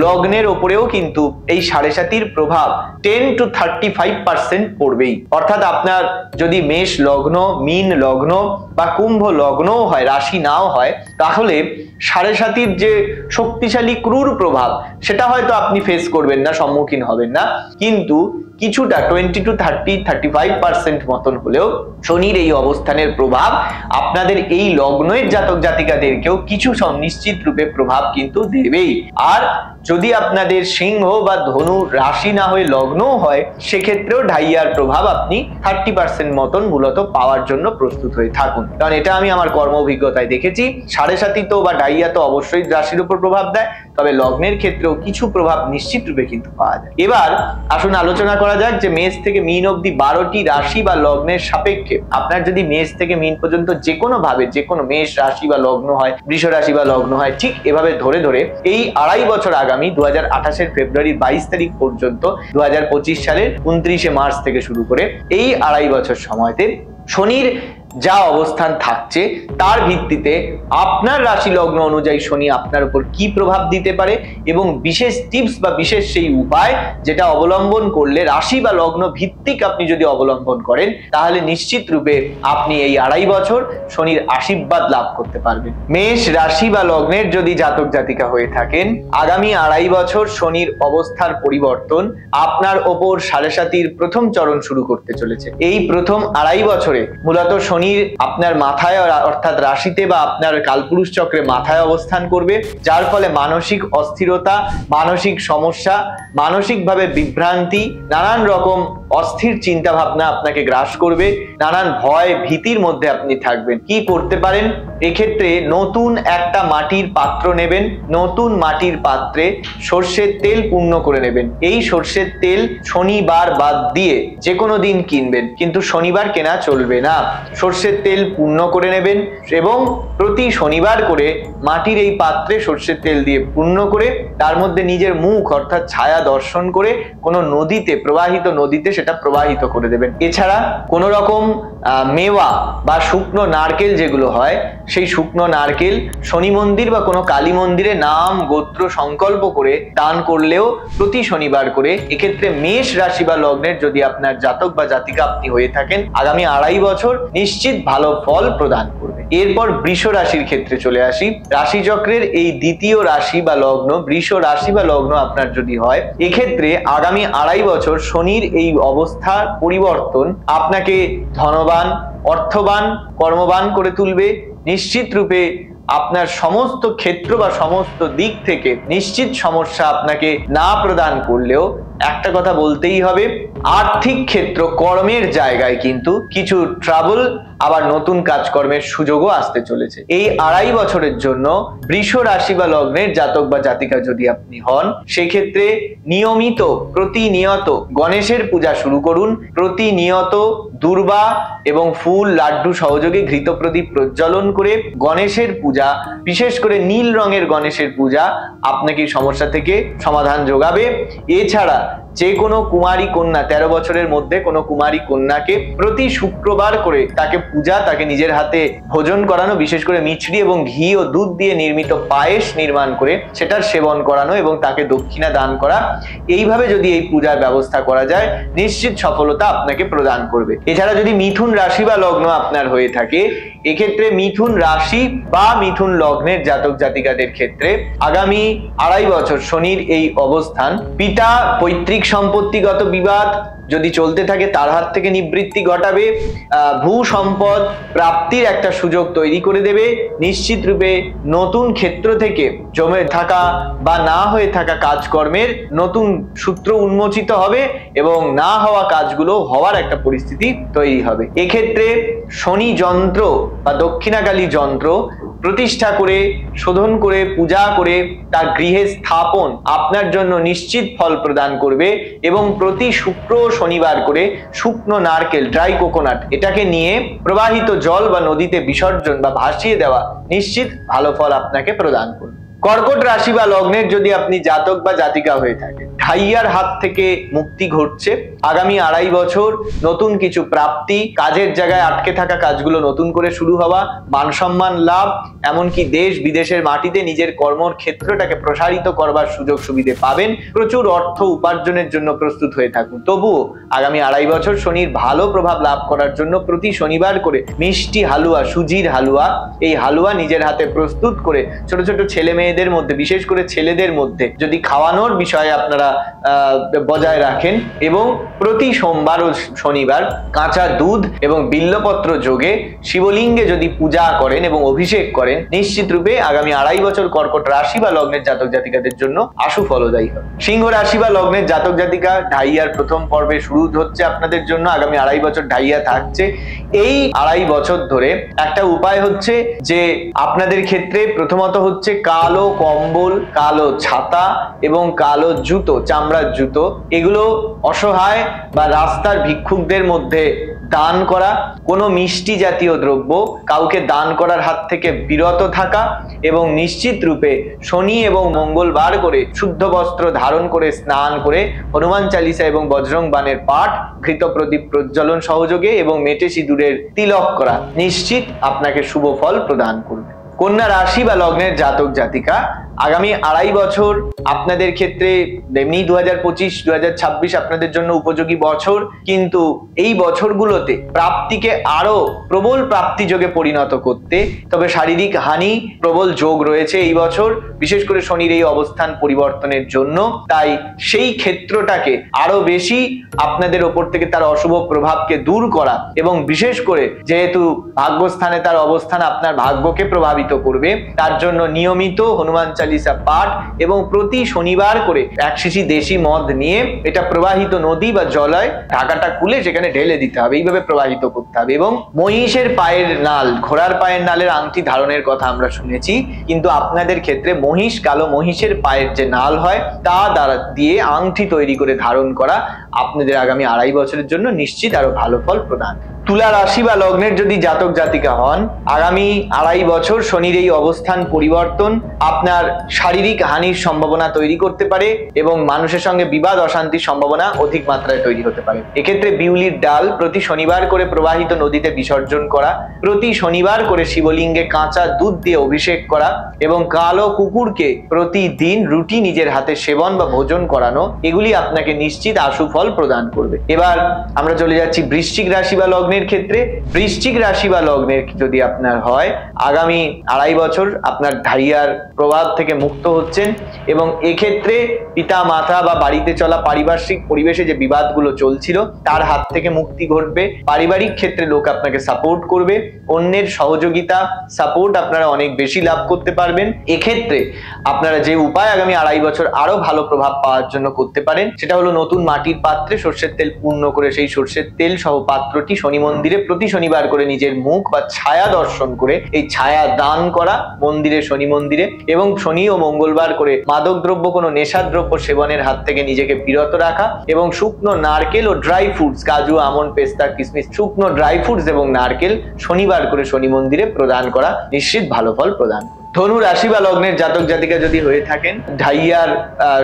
লগ্নের ওপরেও কিন্তু এই 7.5 প্রভাব 10 to 35% পড়বেই। অর্থাৎ আপনার যদি মেষ লগ্ন, মীন লগ্ন বা কুম্ভ লগ্নও হয়, রাশি নাও হয়, তাহলে 7.5 যে শক্তিশালী ক্রূর প্রভাব সেটা হয়তো আপনি ফেস করবেন না, সম্মুখীন হবেন না, কিন্তু কিছুটা 20 to 35% মতন হলেও শনির এই অবস্থানের প্রভাব আপনাদের এই লগ্নের জাতক জাতিকাদেরকেও কিছু নিশ্চিত রূপে প্রভাব কিন্তু দেবেই। আর যদি আপনাদের সিংহ বা ধনু রাশি না হয়ে লগ্নও হয়, সেক্ষেত্রেও ঢাইয়ার প্রভাব আপনি 30% মতন মূলত পাওয়ার জন্য প্রস্তুত হয়ে থাকুন, কারণ এটা আমি আমার কর্ম অভিজ্ঞতায় দেখেছি। 7.5 তো বা ঢাইয়া তো অবশ্যই রাশির উপর প্রভাব দেয়, তবে লগ্নের ক্ষেত্রেও কিছু প্রভাব নিশ্চিত রূপে কিন্তু পাওয়া যায়। এবার আসুন আলোচনা করা যাক যে মেষ থেকে মীন অবধি 12টি রাশি বা লগ্নের সাপেক্ষে আপনার যদি মেষ থেকে মীন পর্যন্ত যে কোনো ভাবে যে কোনো মেষ রাশি বা লগ্ন হয়, বৃষ রাশি বা লগ্ন হয়, ঠিক এভাবে ধরে ধরে এই 2.5 বছর আগামী 2028 ফেব্রুয়ারি 22 তারিখ পর্যন্ত 2025 সালের 29শে মার্চ থেকে শুরু করে এই 2.5 বছর সময়তে শনির যা অবস্থান থাকছে তার ভিত্তিতে আপনার রাশি লগ্ন অনুযায়ী শনি আপনার উপর কি প্রভাব দিতে পারে এবং বিশেষ টিপস বা বিশেষ সেই উপায় যেটা অবলম্বন করলে রাশি বা লগ্ন ভিত্তিক আপনি যদি অবলম্বন করেন তাহলে নিশ্চিত রূপে আপনি এই 2.5 বছর শনির আশীর্বাদ লাভ করতে পারবেন। মেষ রাশি বা লগ্নের যদি জাতক জাতিকা হয়ে থাকেন, আগামী 2.5 বছর শনির অবস্থার পরিবর্তন আপনার ওপর সাড়ে সাতির প্রথম চরণ শুরু করতে চলেছে। এই প্রথম 2.5 বছরে মূলত শনির আপনার মাথায় অর্থাৎ রাশিতে বা আপনার কালপুরুষ চক্রে মাথায় অবস্থান করবে, যার ফলে মানসিক অস্থিরতা, মানসিক সমস্যা, মানসিকভাবে বিভ্রান্তি, নানান রকম অস্থির চিন্তা ভাবনা আপনাকে গ্রাস করবে, নানান ভয় ভীতির মধ্যে আপনি থাকবেন। কি করতে পারেন? এক্ষেত্রে নতুন একটা মাটির পাত্র নেবেন, নতুন মাটির পাত্রে সর্ষের তেল পূর্ণ করে নেবেন। এই সর্ষের তেল শনিবার বাদ দিয়ে যে কোনো দিন কিনবেন, কিন্তু শনিবার কেনা চলবে না। সর্ষের তেল পূর্ণ করে নেবেন এবং প্রতি শনিবার করে মাটির এই পাত্রে সর্ষের তেল দিয়ে পূর্ণ করে তার মধ্যে নিজের মুখ অর্থাৎ ছায়া দর্শন করে কোনো নদীতে, প্রবাহিত নদীতে সেটা প্রবাহিত করে দেবেন। এছাড়া কোনো রকম মেওয়া বা শুকনো নারকেল যেগুলো হয়, সেই শুকনো নারকেল শনি মন্দির বা কোনো কালী মন্দিরে নাম গোত্র সংকল্প করে দান করলেও প্রতি শনিবার করে, এক্ষেত্রে মেষ রাশি বা লগ্নের যদি আপনার জাতক বা জাতিকা আপনি হয়ে থাকেন, আগামী 2.5 বছর নিশ্চিত ভালো ফল প্রদান করবে। এরপর বৃষ রাশির ক্ষেত্রে চলে আসি। রাশিচক্রের এই দ্বিতীয় রাশি বা লগ্ন, বৃষ রাশি বা লগ্ন আপনার যদি হয়, এক্ষেত্রে আগামী 2.5 বছর শনির এই অবস্থার পরিবর্তন আপনাকে ধনবান, অর্থবান, কর্মবান করে তুলবে। নিশ্চিত রূপে আপনার সমস্ত ক্ষেত্র বা সমস্ত দিক থেকে নিশ্চিত সমস্যা আপনাকে না প্রদান করলেও একটা কথা বলতেই হবে, আর্থিক ক্ষেত্র, কর্মের জায়গায় কিন্তু কিছু ট্রাবল, আবার নতুন কাজকর্মের সুযোগও আসতে চলেছে। এই 2.5 বছরের জন্য বৃষ রাশি বা লগ্নের জাতক বা জাতিকা যদি আপনি হন, সেক্ষেত্রে নিয়মিত প্রতিনিয়ত গণেশের পূজা শুরু করুন। প্রতিনিয়ত দূর্বা এবং ফুল, লাড্ডু সহযোগে ঘৃত প্রদীপ প্রজ্বলন করে গণেশের পূজা, বিশেষ করে নীল রঙের গণেশের পূজা আপনাকে সমস্যা থেকে সমাধান যোগাবে। এছাড়া যে কোনো কুমারী কন্যা, 13 বছরের মধ্যে কোনো কুমারী কন্যাকে প্রতি শুক্রবার করে তাকে পূজা, তাকে নিজের হাতে ভোজন করানো, বিশেষ করে মিছরি এবং ঘি ও দুধ দিয়ে নির্মিত পায়েস নির্মাণ করে সেটার সেবন করানো এবং তাকে দক্ষিণা দান করা, এইভাবে যদি এই পূজার ব্যবস্থা করা যায় নিশ্চিত সফলতা আপনাকে প্রদান করবে। এছাড়া যদি মিথুন রাশি বা লগ্ন আপনার হয়ে থাকে, এক্ষেত্রে মিথুন রাশি বা মিথুন লগ্নের জাতক জাতিকাদের ক্ষেত্রে আগামী 2.5 বছর শনির এই অবস্থান পিতা পৈতৃক সম্পত্তিগত বিবাদ যদি চলতে থাকে তার হাত থেকে নিবৃত্তি ঘটাবে, ভূ সম্পদ প্রাপ্তির একটা সুযোগ তৈরি করে দেবে। নিশ্চিত রূপে নতুন ক্ষেত্র থেকে জমে থাকা বা না হয়ে থাকা কাজকর্মের নতুন সূত্র উন্মোচিত হবে এবং না হওয়া কাজগুলো হওয়ার একটা পরিস্থিতি তৈরি হবে। এক্ষেত্রে শনি যন্ত্র বা দক্ষিণাকালী যন্ত্র প্রতিষ্ঠা করে, শোধন করে, পূজা করে তার গৃহে স্থাপন আপনার জন্য নিশ্চিত ফল প্রদান করবে এবং প্রতি শুক্র শনিবার করে শুকনো নারকেল, ড্রাই কোকোনাট, এটাকে নিয়ে প্রবাহিত জল বা নদীতে বিসর্জন বা ভাসিয়ে দেওয়া নিশ্চিত ভালো ফল আপনাকে প্রদান করবে। কর্কট রাশি বা লগ্নের যদি আপনি জাতক বা জাতিকা হয়ে থাকেন, ঢাইয়ার হাত থেকে মুক্তি ঘটছে। আগামী 2.5 বছর নতুন কিছু প্রাপ্তি, কাজের জায়গায় আটকে থাকা কাজগুলো নতুন করে শুরু হওয়া, মান সম্মান লাভ, এমনকি দেশ বিদেশের মাটিতে নিজের কর্মর ক্ষেত্রটাকে প্রসারিত করবার সুযোগ সুবিধে পাবেন। প্রচুর অর্থ উপার্জনের জন্য প্রস্তুত হয়ে থাকুন। তবুও আগামী 2.5 বছর শনির ভালো প্রভাব লাভ করার জন্য প্রতি শনিবার করে মিষ্টি হালুয়া, সুজির হালুয়া, এই হালুয়া নিজের হাতে প্রস্তুত করে ছোট ছোট ছেলে মেয়েদের মধ্যে, বিশেষ করে ছেলেদের মধ্যে যদি খাওয়ানোর বিষয়ে আপনারা বজায় রাখেন এবং প্রতি সোমবার ও শনিবার কাঁচা দুধ এবং বিল্লপত্র যোগে শিবলিঙ্গে যদি পূজা করেন এবং অভিষেক করেন, নিশ্চিত রূপে আগামী 2.5 বছর কর্কট রাশি বা লগ্নের জাতক জাতিকাদের জন্য আশু ফলদায়ী হবে। সিংহ রাশি বা লগ্নের জাতক জাতিকা, ঢাইয়ার প্রথম পর্বে শুরু হচ্ছে আপনাদের জন্য। আগামী 2.5 বছর ঢাইয়া থাকছে। এই 2.5 বছর ধরে একটা উপায় হচ্ছে যে আপনাদের ক্ষেত্রে প্রথমত হচ্ছে কালো কম্বল, কালো ছাতা এবং কালো জুতো, চামড়ার জুতো, এগুলো অসহায় বা রাস্তার ভিক্ষুকদের মধ্যে দান করা, কোনো মিষ্টি জাতীয় দ্রব্য কাউকে দান করার হাত থেকে বিরত থাকা এবং নিশ্চিত রূপে শনি এবং মঙ্গলবার করে শুদ্ধ বস্ত্র ধারণ করে স্নান করে হনুমান চালিসা এবং বজরং বাণের পাঠ, ঘৃত প্রদীপ প্রজ্বলন সহযোগে এবং মেটে সিঁদুরের তিলক করা নিশ্চিত আপনাকে শুভ ফল প্রদান করবে। কন্যা রাশি বা লগ্নের জাতক জাতিকা, আগামী 2.5 বছর আপনাদের ক্ষেত্রে এমনি 2025-2026 আপনাদের জন্য উপযোগী বছর, কিন্তু এই বছরগুলোতে প্রাপ্তিকে আরো প্রবল প্রাপ্তি যোগে পরিণত করতে, তবে শারীরিক হানি প্রবল যোগ রয়েছে এই বছর, বিশেষ করে শনির এই অবস্থান পরিবর্তনের জন্য। তাই সেই ক্ষেত্রটাকে আরো বেশি আপনাদের ওপর থেকে তার অশুভ প্রভাবকে দূর করা এবং বিশেষ করে যেহেতু ভাগ্যস্থানে তার অবস্থান আপনার ভাগ্যকে প্রভাবিত করবে, তার জন্য নিয়মিত হনুমান চালিসা পাঠ এবং প্রতি শনিবার করে 1 শিশি দেশি মদ নিয়ে এটা প্রবাহিত নদী বা জলায় ঢাকাটা খুলে সেখানে ঢেলে দিতে হবে, এইভাবে প্রবাহিত করতে হবে। এবং মহিষের পায়ের নাল, ঘোড়ার পায়ের নালের আংটি ধারণের কথা আমরা শুনেছি, কিন্তু আপনাদের ক্ষেত্রে মহিষ, কালো মহিষের পায়ের যে নাল হয় তা দ্বারা দিয়ে আংটি তৈরি করে ধারণ করা আপনাদের আগামী 2.5 বছরের জন্য নিশ্চিত আরো ভালো ফল প্রদান। তুলা রাশি বা লগ্নের যদি জাতক জাতিকা হন, আগামী 2.5 বছর শনির এই অবস্থান পরিবর্তন আপনার শারীরিক হানির সম্ভাবনা তৈরি করতে পারে এবং মানুষের সঙ্গে বিবাদ অশান্তির সম্ভাবনা অধিক মাত্রায় তৈরি হতে পারে। এক্ষেত্রে বিউলির ডাল প্রতি শনিবার করে প্রবাহিত নদীতে বিসর্জন করা, প্রতি শনিবার করে শিবলিঙ্গে কাঁচা দুধ দিয়ে অভিষেক করা এবং কালো কুকুরকে প্রতিদিন রুটি নিজের হাতে সেবন বা ভোজন করানো, এগুলি আপনাকে নিশ্চিত আশু ফল প্রদান করবে। এবার আমরা চলে যাচ্ছি বৃশ্চিক রাশি বা লগ্নের ক্ষেত্রে। বৃশ্চিক রাশি বা লগ্নের যদি আপনার হয়, আগামী 2.5 বছর আপনার ঢাইয়ার প্রভাব থেকে মুক্ত হচ্ছেন এবং এক্ষেত্রে পিতা মাতা বা বাড়িতে চলা পারিপার্শ্বিক পরিবেশে যে বিবাদগুলো চলছিল তার হাত থেকে মুক্তি ঘটবে। পারিবারিক ক্ষেত্রে লোক আপনাকে সাপোর্ট করবে, অন্যের সহযোগিতা সাপোর্ট আপনারা অনেক বেশি লাভ করতে পারবেন। এক্ষেত্রে আপনারা যে উপায় আগামী 2.5 বছর আরো ভালো প্রভাব পাওয়ার জন্য করতে পারেন, সেটা হলো নতুন মাটির পাত্রে সর্ষের তেল পূর্ণ করে সেই সর্ষের তেল সহ পাত্রটি শনি মন্দিরে প্রতি শনিবার করে নিজের মুখ বা ছায়া দর্শন করে এই ছায়া দান করা মন্দিরে, শনি মন্দিরে, এবং শনি ও মঙ্গলবার করে মাদক দ্রব্য, কোনো নেশা দ্রব্য সেবনের হাত থেকে নিজেকে বিরত রাখা এবং শুকনো নারকেল ও ড্রাই ফ্রুটস, কাজু, আমন্ড, পেস্তা, কিশমিশ, শুকনো ড্রাই ফ্রুটস এবং নারকেল শনিবার করে শনি মন্দিরে প্রদান করা নিশ্চিত ভালো ফল প্রদান। ধনু রাশি বা লগ্নের জাতক জাতিকা যদি হয়ে থাকেন, ঢাইয়ার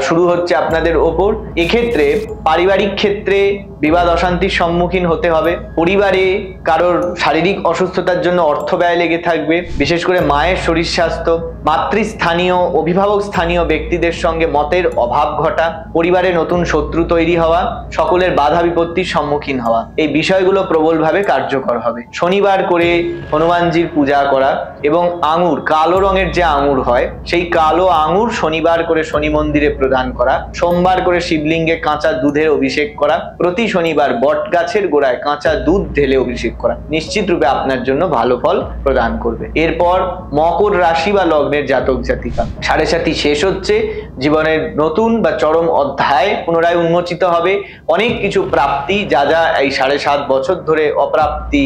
শুরু হচ্ছে আপনাদের ওপর। এক্ষেত্রে পারিবারিক ক্ষেত্রে বিবাদ অশান্তির সম্মুখীন হতে হবে। পরিবারে কারোর শারীরিক অসুস্থতার জন্য অর্থ ব্যয় লেগে থাকবে, বিশেষ করে মায়ের শরীর স্বাস্থ্য, মাতৃস্থানীয়, অভিভাবক স্থানীয় ব্যক্তিদের সঙ্গে মতের অভাব ঘটা, পরিবারে নতুন শত্রু তৈরি হওয়া, সকলের বাধা বিপত্তির সম্মুখীন হওয়া, এই বিষয়গুলো প্রবলভাবে কার্যকর হবে। শনিবার করে হনুমানজির পূজা করা এবং আঙুর, কালো রঙের যে আঙুর হয় সেই কালো আঙুর শনিবার করে শনি মন্দিরে প্রদান করা, সোমবার করে শিবলিঙ্গে কাঁচা দুধের অভিষেক করা, প্রতি শনিবার বট গাছের গোড়ায় কাঁচা দুধ ঢেলে অভিষেক করা নিশ্চিত রূপে আপনার জন্য ভালো ফল প্রদান করবে। এরপর মকর রাশি বা লগ্নের জাতক জাতিকা, 7.5 শেষ হচ্ছে, জীবনের নতুন বা চরম অধ্যায় পুনরায় উন্মোচিত হবে। অনেক কিছু প্রাপ্তি, যা যা এই 7.5 বছর ধরে অপ্রাপ্তি,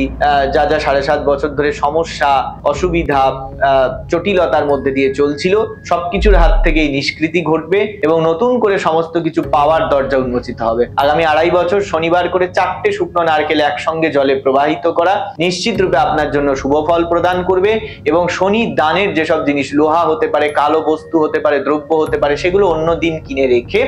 যা যা 7.5 বছর ধরে সমস্যা, অসুবিধা, জটিলতার মধ্যে দিয়ে চলছিল, সবকিছুর হাত থেকেই নিষ্কৃতি ঘটবে এবং নতুন করে সমস্ত কিছু পাওয়ার দরজা উন্মোচিত হবে। আগামী 2.5 বছর শনিবার করে 4টে শুকনো নারকেল একসঙ্গে জলে প্রবাহিত করা নিশ্চিত রূপে আপনার জন্য শুভ ফল প্রদান করবে এবং শনি দানের যেসব জিনিস, লোহা হতে পারে, কালো বস্তু হতে পারে, দ্রব্য হতে পারে, সেগুলো অন্য দিন কিনে রেখে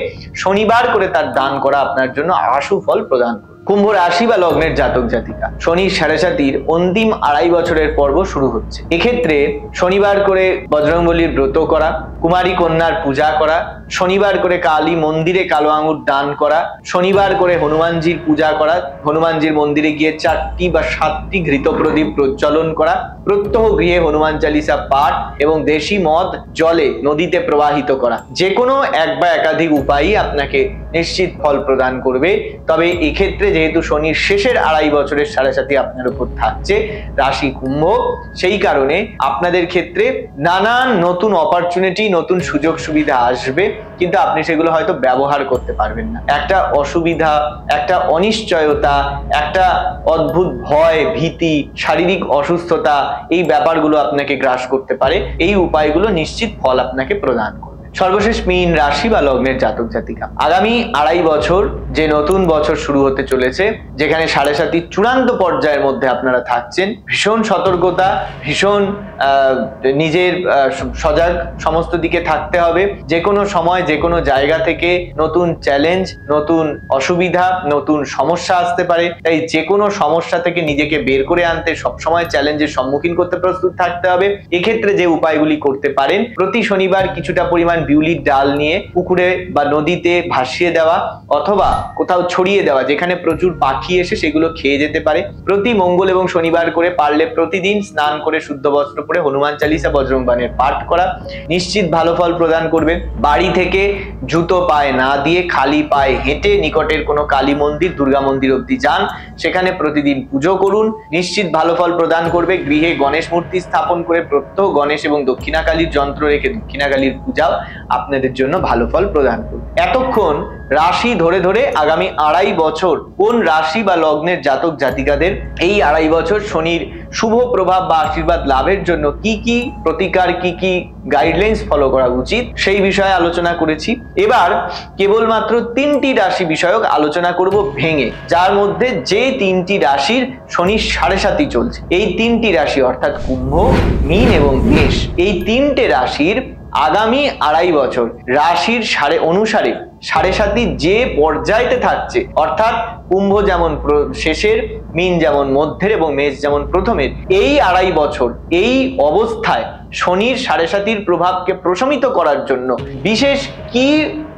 শনিবার করে তার দান করা আপনার জন্য আশু ফল প্রদান করবে। কুম্ভ রাশি বা লগ্নের জাতক জাতিকা, শনির 7.5 অন্তিম 2.5 বছরের পর্ব শুরু হচ্ছে। এক্ষেত্রে শনিবার করে বজরংবলীর ব্রত করা, কুমারী কন্যার পূজা করা, শনিবার করে কালী মন্দিরে কালো আঙুর দান করা, শনিবার করে হনুমানজির পূজা করা, হনুমানজির মন্দিরে গিয়ে 4টি বা 7টি ঘৃত প্রদীপ প্রজ্বলন করা, প্রত্যহ গৃহে হনুমান চালিসা পাঠ এবং দেশি মদ জলে নদীতে প্রবাহিত করা, যে কোনো এক বা একাধিক উপায়ই আপনাকে নিশ্চিত ফল প্রদান করবে। তবে এক্ষেত্রে যেহেতু শনির শেষের 2.5 বছরের 7.5 আপনার উপর থাকছে, রাশি কুম্ভ, সেই কারণে আপনাদের ক্ষেত্রে নানান নতুন অপরচুনিটি, নতুন সুযোগ সুবিধা আসবে, কিন্তু আপনি সেগুলো হয়তো ব্যবহার করতে পারবেন না। একটা অসুবিধা, একটা অনিশ্চয়তা, একটা অদ্ভুত ভয়, ভীতি, শারীরিক অসুস্থতা, এই ব্যাপারগুলো আপনাকে গ্রাস করতে পারে। এই উপায়গুলো নিশ্চিত ফল আপনাকে প্রদান করবে। সর্বশেষ মীন রাশি বা লগ্নের জাতক জাতিকা, আগামী 2.5 বছর যে নতুন বছর শুরু হতে চলেছে, যেখানে 7.5 চূড়ান্ত পর্যায়ের মধ্যে আপনারা থাকছেন, ভীষণ সতর্কতা, ভীষণ নিজের সজাগ সমস্ত দিকে থাকতে হবে। যে কোনো সময় যে কোনো জায়গা থেকে নতুন চ্যালেঞ্জ, নতুন অসুবিধা, নতুন সমস্যা আসতে পারে। তাই যে কোনো সমস্যা থেকে নিজেকে বের করে আনতে সবসময় চ্যালেঞ্জের সম্মুখীন করতে প্রস্তুত থাকতে হবে। এক্ষেত্রে যে উপায়গুলি করতে পারেন, প্রতি শনিবার কিছুটা পরিমাণ বিউলির ডাল নিয়ে পুকুরে বা নদীতে ভাসিয়ে দেওয়া অথবা কোথাও ছড়িয়ে দেওয়া, যেখানে প্রচুর পাখি এসে সেগুলো খেয়ে যেতে পারে। প্রতি মঙ্গল এবং শনিবার করে পারলে প্রতিদিন স্নান করে শুদ্ধ বস্ত্র পরে হনুমান চালিসা বজরং বাণের পাঠ করা নিশ্চিত ভালো ফল প্রদান করবে। বাড়ি থেকে জুতো পায়ে না দিয়ে খালি পায়ে হেঁটে নিকটের কোনো কালী মন্দির, দুর্গা মন্দির অব্দি যান, সেখানে প্রতিদিন পুজো করুন, নিশ্চিত ভালো ফল প্রদান করবে। গৃহে গণেশ মূর্তি স্থাপন করে প্রত্যহ গণেশ এবং দক্ষিণাকালীর যন্ত্র রেখে দক্ষিণাকালীর পূজাও আপনাদের জন্য ভালো ফল প্রদান করবে। এতক্ষণ রাশি ধরে ধরে আগামী 2.5 বছর কোন রাশি বা লগ্নের জাতক জাতিকাদের এই 2.5 বছর শনির শুভ প্রভাব বা আশীর্বাদ লাভের জন্য কি কি প্রতিকার, কি কি গাইডলাইন্স ফলো করা উচিত সেই বিষয়ে আলোচনা করেছি। এবার কেবলমাত্র 3টি রাশি বিষয়ক আলোচনা করব ভেঙে, যার মধ্যে যে 3টি রাশির শনির 7.5 চলছে। এই 3টি রাশি অর্থাৎ কুম্ভ, মীন এবং মেষ, এই 3টে রাশির আগামী 2.5 বছর রাশির অনুসারে 7.5 যে পর্যায়তে থাকছে, অর্থাৎ কুম্ভ যেমন শেষের, মীন যেমন মধ্যের এবং মেষ যেমন প্রথমের, এই 2.5 বছর এই অবস্থায় শনির 7.5 প্রভাবকে প্রশমিত করার জন্য বিশেষ কি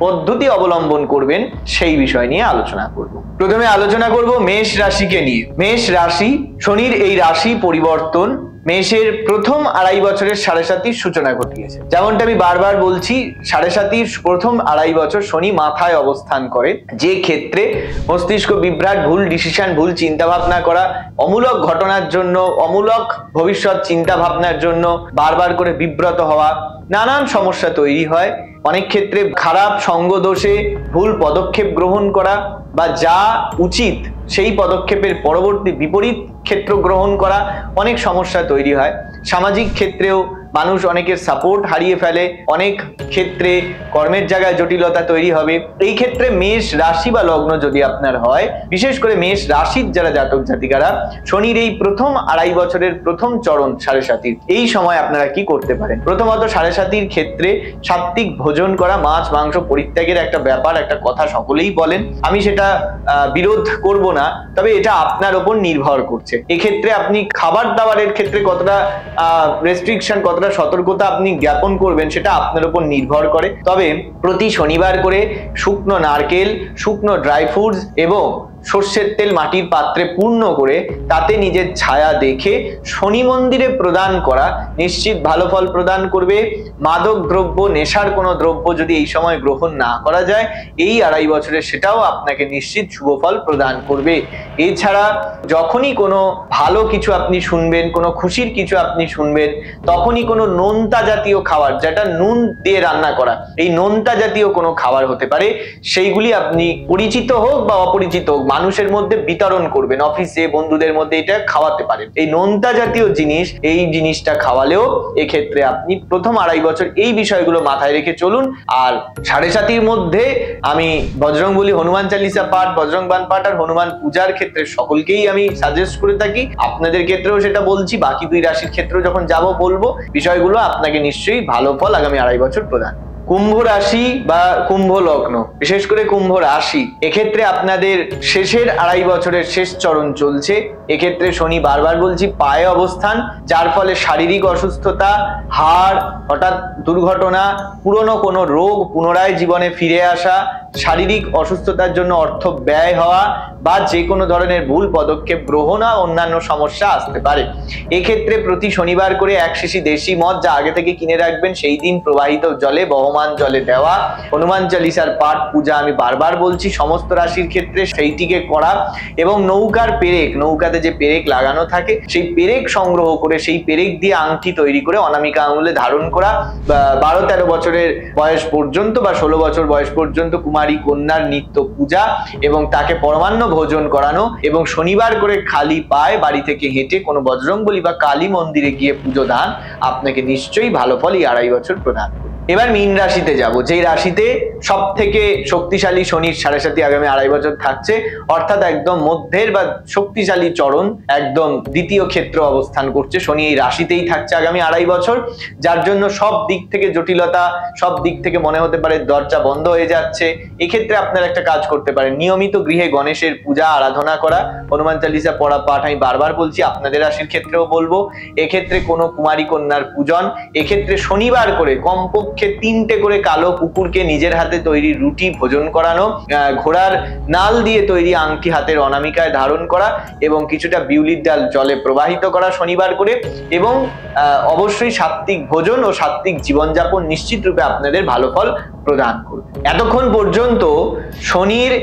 পদ্ধতি অবলম্বন করবেন সেই বিষয় নিয়ে আলোচনা করব। প্রথমে আলোচনা করব মেষ রাশিকে নিয়ে। মেষ রাশি, শনির এই রাশি পরিবর্তন মেষের প্রথম 2.5 বছরের 7.5 সূচনা ঘটিয়েছে। যেমনটা আমি বারবার বলছি, 7.5 প্রথম 2.5 বছর শনি মাথায় অবস্থান করে, যে ক্ষেত্রে মস্তিষ্ক বিভ্রাট, ভুল ডিসিশন, ভুল চিন্তা ভাবনা করা, অমূলক ঘটনার জন্য, অমূলক ভবিষ্যৎ চিন্তা ভাবনার জন্য বারবার করে বিব্রত হওয়া, নানান সমস্যা তৈরি হয়। অনেক ক্ষেত্রে খারাপ সঙ্গ দোষে ভুল পদক্ষেপ গ্রহণ করা বা যা উচিত সেই পদক্ষেপের পরবর্তী বিপরীত ক্ষেত্র গ্রহণ করা, অনেক সমস্যা তৈরি হয়। সামাজিক ক্ষেত্রেও মানুষ অনেকের সাপোর্ট হারিয়ে ফেলে, অনেক ক্ষেত্রে কর্মের জায়গায় জটিলতা তৈরি হবে। এই ক্ষেত্রে মেষ রাশি বা লগ্ন যদি আপনার হয়, বিশেষ করে মেষ রাশির যারা জাতক জাতিকারা, শনির এই প্রথম 2.5 বছরের প্রথম চরণ 7.5 এই সময় আপনারা কি করতে পারেন? প্রথমত 7.5 ক্ষেত্রে সাত্ত্বিক ভোজন করা, মাছ মাংস পরিত্যাগের একটা ব্যাপার, একটা কথা সকলেই বলেন, আমি সেটা বিরোধ করব না, তবে এটা আপনার উপর নির্ভর করছে। এক্ষেত্রে আপনি খাবার দাবারের ক্ষেত্রে কতটা রেস্ট্রিকশন, কতটা সতর্কতা আপনি জ্ঞাপন করবেন সেটা আপনার উপর নির্ভর করে। তবে প্রতি শনিবার করে শুকনো নারকেল, শুকনো ড্রাই ফ্রুটস এবং সর্ষের তেল মাটির পাত্রে পূর্ণ করে তাতে নিজের ছায়া দেখে শনি মন্দিরে প্রদান করা নিশ্চিত ভালো ফল প্রদান করবে। মাদক দ্রব্য, নেশার কোনো দ্রব্য যদি এই সময় গ্রহণ না করা যায়, এই 2.5 বছরে সেটাও আপনাকে নিশ্চিত শুভ ফল প্রদান করবে। এছাড়া যখনই কোনো ভালো কিছু আপনি শুনবেন, কোনো খুশির কিছু আপনি শুনবেন, তখনই কোনো নোনতা জাতীয় খাবার, যেটা নুন দিয়ে রান্না করা, এই নোনতা জাতীয় কোনো খাবার হতে পারে, সেইগুলি আপনি পরিচিত হোক বা অপরিচিত হোক মানুষের মধ্যে বিতরণ করবেন। অফিসে বন্ধুদের মধ্যে এটা খাওয়াতে পারেন। এই নোনতা জাতীয় জিনিস, এই জিনিসটা খাওয়ালেও এক্ষেত্রে আপনি প্রথম 2.5 বছর এই বিষয়গুলো মাথায় রেখে চলুন। আর 7.5 মধ্যে আমি বজরংবলী হনুমান চালিসা পাঠ, বজরং বাণ পাঠ আর হনুমান পূজার ক্ষেত্রে সকলকেই আমি সাজেস্ট করে থাকি। আপনাদের ক্ষেত্রেও সেটা বলছি, বাকি 2 রাশির ক্ষেত্রেও যখন যাব বলবো, বিষয়গুলো আপনাকে নিশ্চয়ই ভালো ফল আগামী 2.5 বছর প্রদান। কুম্ভ রাশি বা কুম্ভ লগ্ন, বিশেষ করে কুম্ভ রাশি, এক্ষেত্রে আপনাদের শেষের 2.5 বছরের শেষ চরণ চলছে। এক্ষেত্রে শনি বারবার বলছি পায়ে অবস্থান, যার ফলে শারীরিক অসুস্থতা, হাড়, হঠাৎ দুর্ঘটনা, পুরনো কোনো রোগ পুনরায় জীবনে ফিরে আসা, শারীরিক অসুস্থতার জন্য অর্থ ব্যয় হওয়া বা যে কোনো ধরনের ভুল পদক্ষেপ গ্রহণ, অন্যান্য সমস্যা আসতে পারে। এক্ষেত্রে প্রতি শনিবার করে 1 শিশি দেশি মদ যা আগে থেকে কিনে রাখবেন, সেই দিন প্রবাহিত জলে, বহমান জলে দেওয়া, হনুমান চালিসার পাঠ পূজা আমি বারবার বলছি সমস্ত রাশির ক্ষেত্রে সেইটিকে করা, এবং নৌকার পেরেক, নৌকাতে যে পেরেক লাগানো থাকে সেই পেরেক সংগ্রহ করে সেই পেরেক দিয়ে আংটি তৈরি করে অনামিকা আঙুলে ধারণ করা। 12-13 বছরের বয়স পর্যন্ত বা 16 বছর বয়স পর্যন্ত কুমারী কন্যার নিত্য পূজা এবং তাকে পরমান্ন ভোজন করানো, এবং শনিবার করে খালি পায়ে বাড়ি থেকে হেঁটে কোনো বজরংবলী বা কালী মন্দিরে গিয়ে পুজো দান আপনাকে নিশ্চয়ই ভালো ফল এই 2.5 বছর প্রদান করবে। এবার মীন রাশিতে যাব, যেই রাশিতে সব থেকে শক্তিশালী শনির সাড়ে সাথী আগামী 2.5 বছর থাকছে, অর্থাৎ একদম মধ্যের বা শক্তিশালী চরণ একদম দ্বিতীয় ক্ষেত্র অবস্থান করছে। শনি এই রাশিতেই থাকছে আগামী 2.5 বছর, যার জন্য সব দিক থেকে জটিলতা, সব দিক থেকে মনে হতে পারে দরজা বন্ধ হয়ে যাচ্ছে। এক্ষেত্রে আপনারা একটা কাজ করতে পারেন, নিয়মিত গৃহে গণেশের পূজা আরাধনা করা, হনুমান চালিসা পড়া পাঠ আমি বারবার বলছি, আপনাদের রাশির ক্ষেত্রেও বলবো। এক্ষেত্রে কোনো কুমারী কন্যার পূজন, এক্ষেত্রে শনিবার করে কমপক্ষে 3টে করে কালো কুকুরকে নিজের হাতে তৈরি রুটি ভোজন করানো, ঘোড়ার নাল দিয়ে তৈরি আংটি হাতের অনামিকায় ধারণ করা এবং কিছুটা বিউলির ডাল জলে প্রবাহিত করা শনিবার করে, এবং অবশ্যই সাত্ত্বিক ভোজন ও সাত্ত্বিক জীবনযাপন নিশ্চিত রূপে আপনাদের ভালো ফল প্রদান করবে। এতক্ষণ পর্যন্ত শনির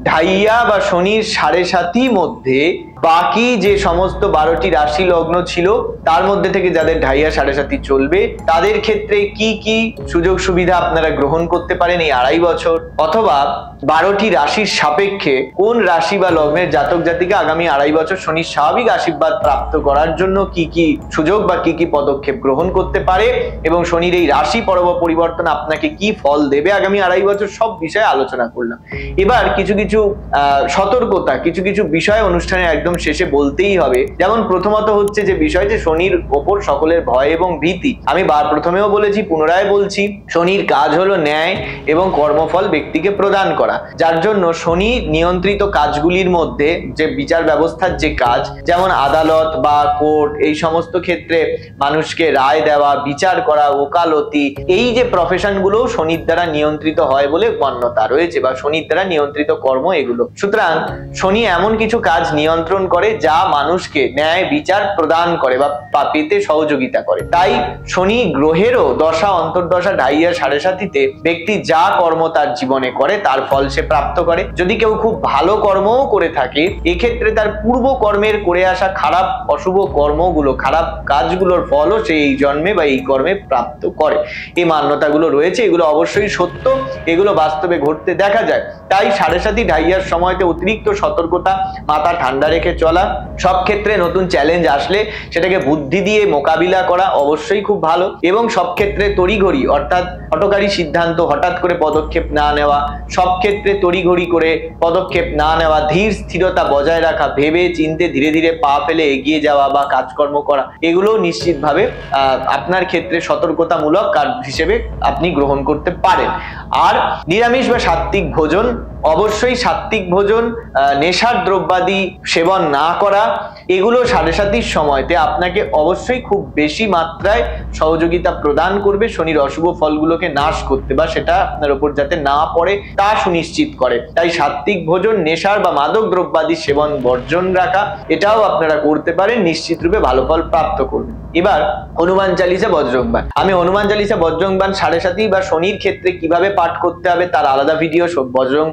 ঢাইয়া বা শনির সাড়ে সাথী মধ্যে বাকি যে সমস্ত 12টি রাশি লগ্ন ছিল তার মধ্যে থেকে যাদের ঢাইয়া সাড়ে সাথী চলবে তাদের ক্ষেত্রে কি কি সুযোগ সুবিধা আপনারা গ্রহণ করতে পারেন এই 2.5 বছর, অথবা 12টি রাশির সাপেক্ষে কোন রাশি বা লগ্নের জাতক জাতিকা আগামী 2.5 বছর শনির স্বাভাবিক আশীর্বাদ প্রাপ্ত করার জন্য কি কি সুযোগ বা কি কি পদক্ষেপ গ্রহণ করতে পারে এবং শনির এই রাশি পরিবর্তন আপনাকে কি ফল দেবে আগামী 2.5 বছর, সব বিষয়ে আলোচনা করলাম। এবার কিছু কিছু সতর্কতা, কিছু কিছু বিষয় অনুষ্ঠানের একদম শেষে বলতেই হবে। যেমন প্রথমত হচ্ছে যে বিষয়, যে শনির ওপর সকলের ভয় এবং ভীতি। আমি প্রথমেও বলেছি, পুনরায় বলছি, শনির কাজ হলো ন্যায় এবং কর্মফল ব্যক্তিকে প্রদান করা, যার জন্য শনি নিয়ন্ত্রিত কাজগুলির মধ্যে যে বিচার ব্যবস্থার যে কাজ, যেমন আদালত বা কোর্ট, এই সমস্ত ক্ষেত্রে মানুষকে রায় দেওয়া, বিচার করা, ওকালতি, এই যে প্রফেশন গুলো শনির দ্বারা নিয়ন্ত্রিত হয় বলে মান্যতা রয়েছে, বা শনির দ্বারা নিয়ন্ত্রিত কর্ম এগুলো। সুতরাং শনি এমন কিছু কাজ নিয়ন্ত্রণ করে যা মানুষকে ন্যায় বিচার প্রদান করে বা পেতে সহযোগিতা করে। তাই শনি গ্রহেরও দশা অন্তর্দশা ঢাইয়া সাড়ে সাথীতে ব্যক্তি যা কর্ম তার জীবনে করে তার ফল সে প্রাপ্ত করে। যদি কেউ খুব ভালো কর্মও করে থাকে, এক্ষেত্রে তার পূর্ব কর্মের করে আসা খারাপ অশুভ কর্মগুলো, খারাপ কাজগুলোর ফলও সে এই জন্মে বা এই কর্মে প্রাপ্ত করে। এই মান্যতাগুলো রয়েছে, এগুলো অবশ্যই সত্য, এগুলো বাস্তবে ঘটতে দেখা যায়। তাই সাড়ে সাথী ঢাইয়ার সময়তে অতিরিক্ত সতর্কতা, মাথা ঠান্ডা রেখে চলা, সব ক্ষেত্রে নতুন চ্যালেঞ্জ আসলে সেটাকে বুদ্ধি দিয়ে মোকাবিলা করা অবশ্যই খুব ভালো, এবং সব ক্ষেত্রে তড়িঘড়ি অর্থাৎ হঠকারী সিদ্ধান্ত, হঠাৎ করে পদক্ষেপ না নেওয়া, সব ক্ষেত্রে তড়িঘড়ি করে পদক্ষেপ না নেওয়া, ধীর স্থিরতা বজায় রাখা, ভেবে চিন্তে ধীরে ধীরে পা ফেলে এগিয়ে যাওয়া বা কাজকর্ম করা, এগুলো নিশ্চিতভাবে আপনার ক্ষেত্রে সতর্কতামূলক কাজ হিসেবে আপনি গ্রহণ করতে পারেন। আর নিরামিষ বা সাত্ত্বিক ভোজন, অবশ্যই সাত্ত্বিক ভোজন, নেশার দ্রব্যাদি সেবন না করা, এগুলো সাড়ে সাতির সময়তে আপনাকে অবশ্যই খুব বেশি মাত্রায় সহযোগিতা প্রদান করবে শনির অশুভ ফলগুলোকে নাশ করতে, বা সেটা আপনার উপর যাতে না পড়ে তা সুনিশ্চিত করে। তাই সাত্ত্বিক ভোজন, নেশার বা মাদক দ্রব্যাদি সেবন বর্জন রাখা, এটাও আপনারা করতে পারেন, নিশ্চিত রূপে ভালো ফল প্রাপ্ত করবেন। এবার হনুমান চালিসা বজ্রংবাণ, আমি হনুমান চালিসা বজ্রংবাণ সাড়ে সাথী বা শনির ক্ষেত্রে কিভাবে পাঠ করতে হবে তার আলাদা ভিডিও বজরং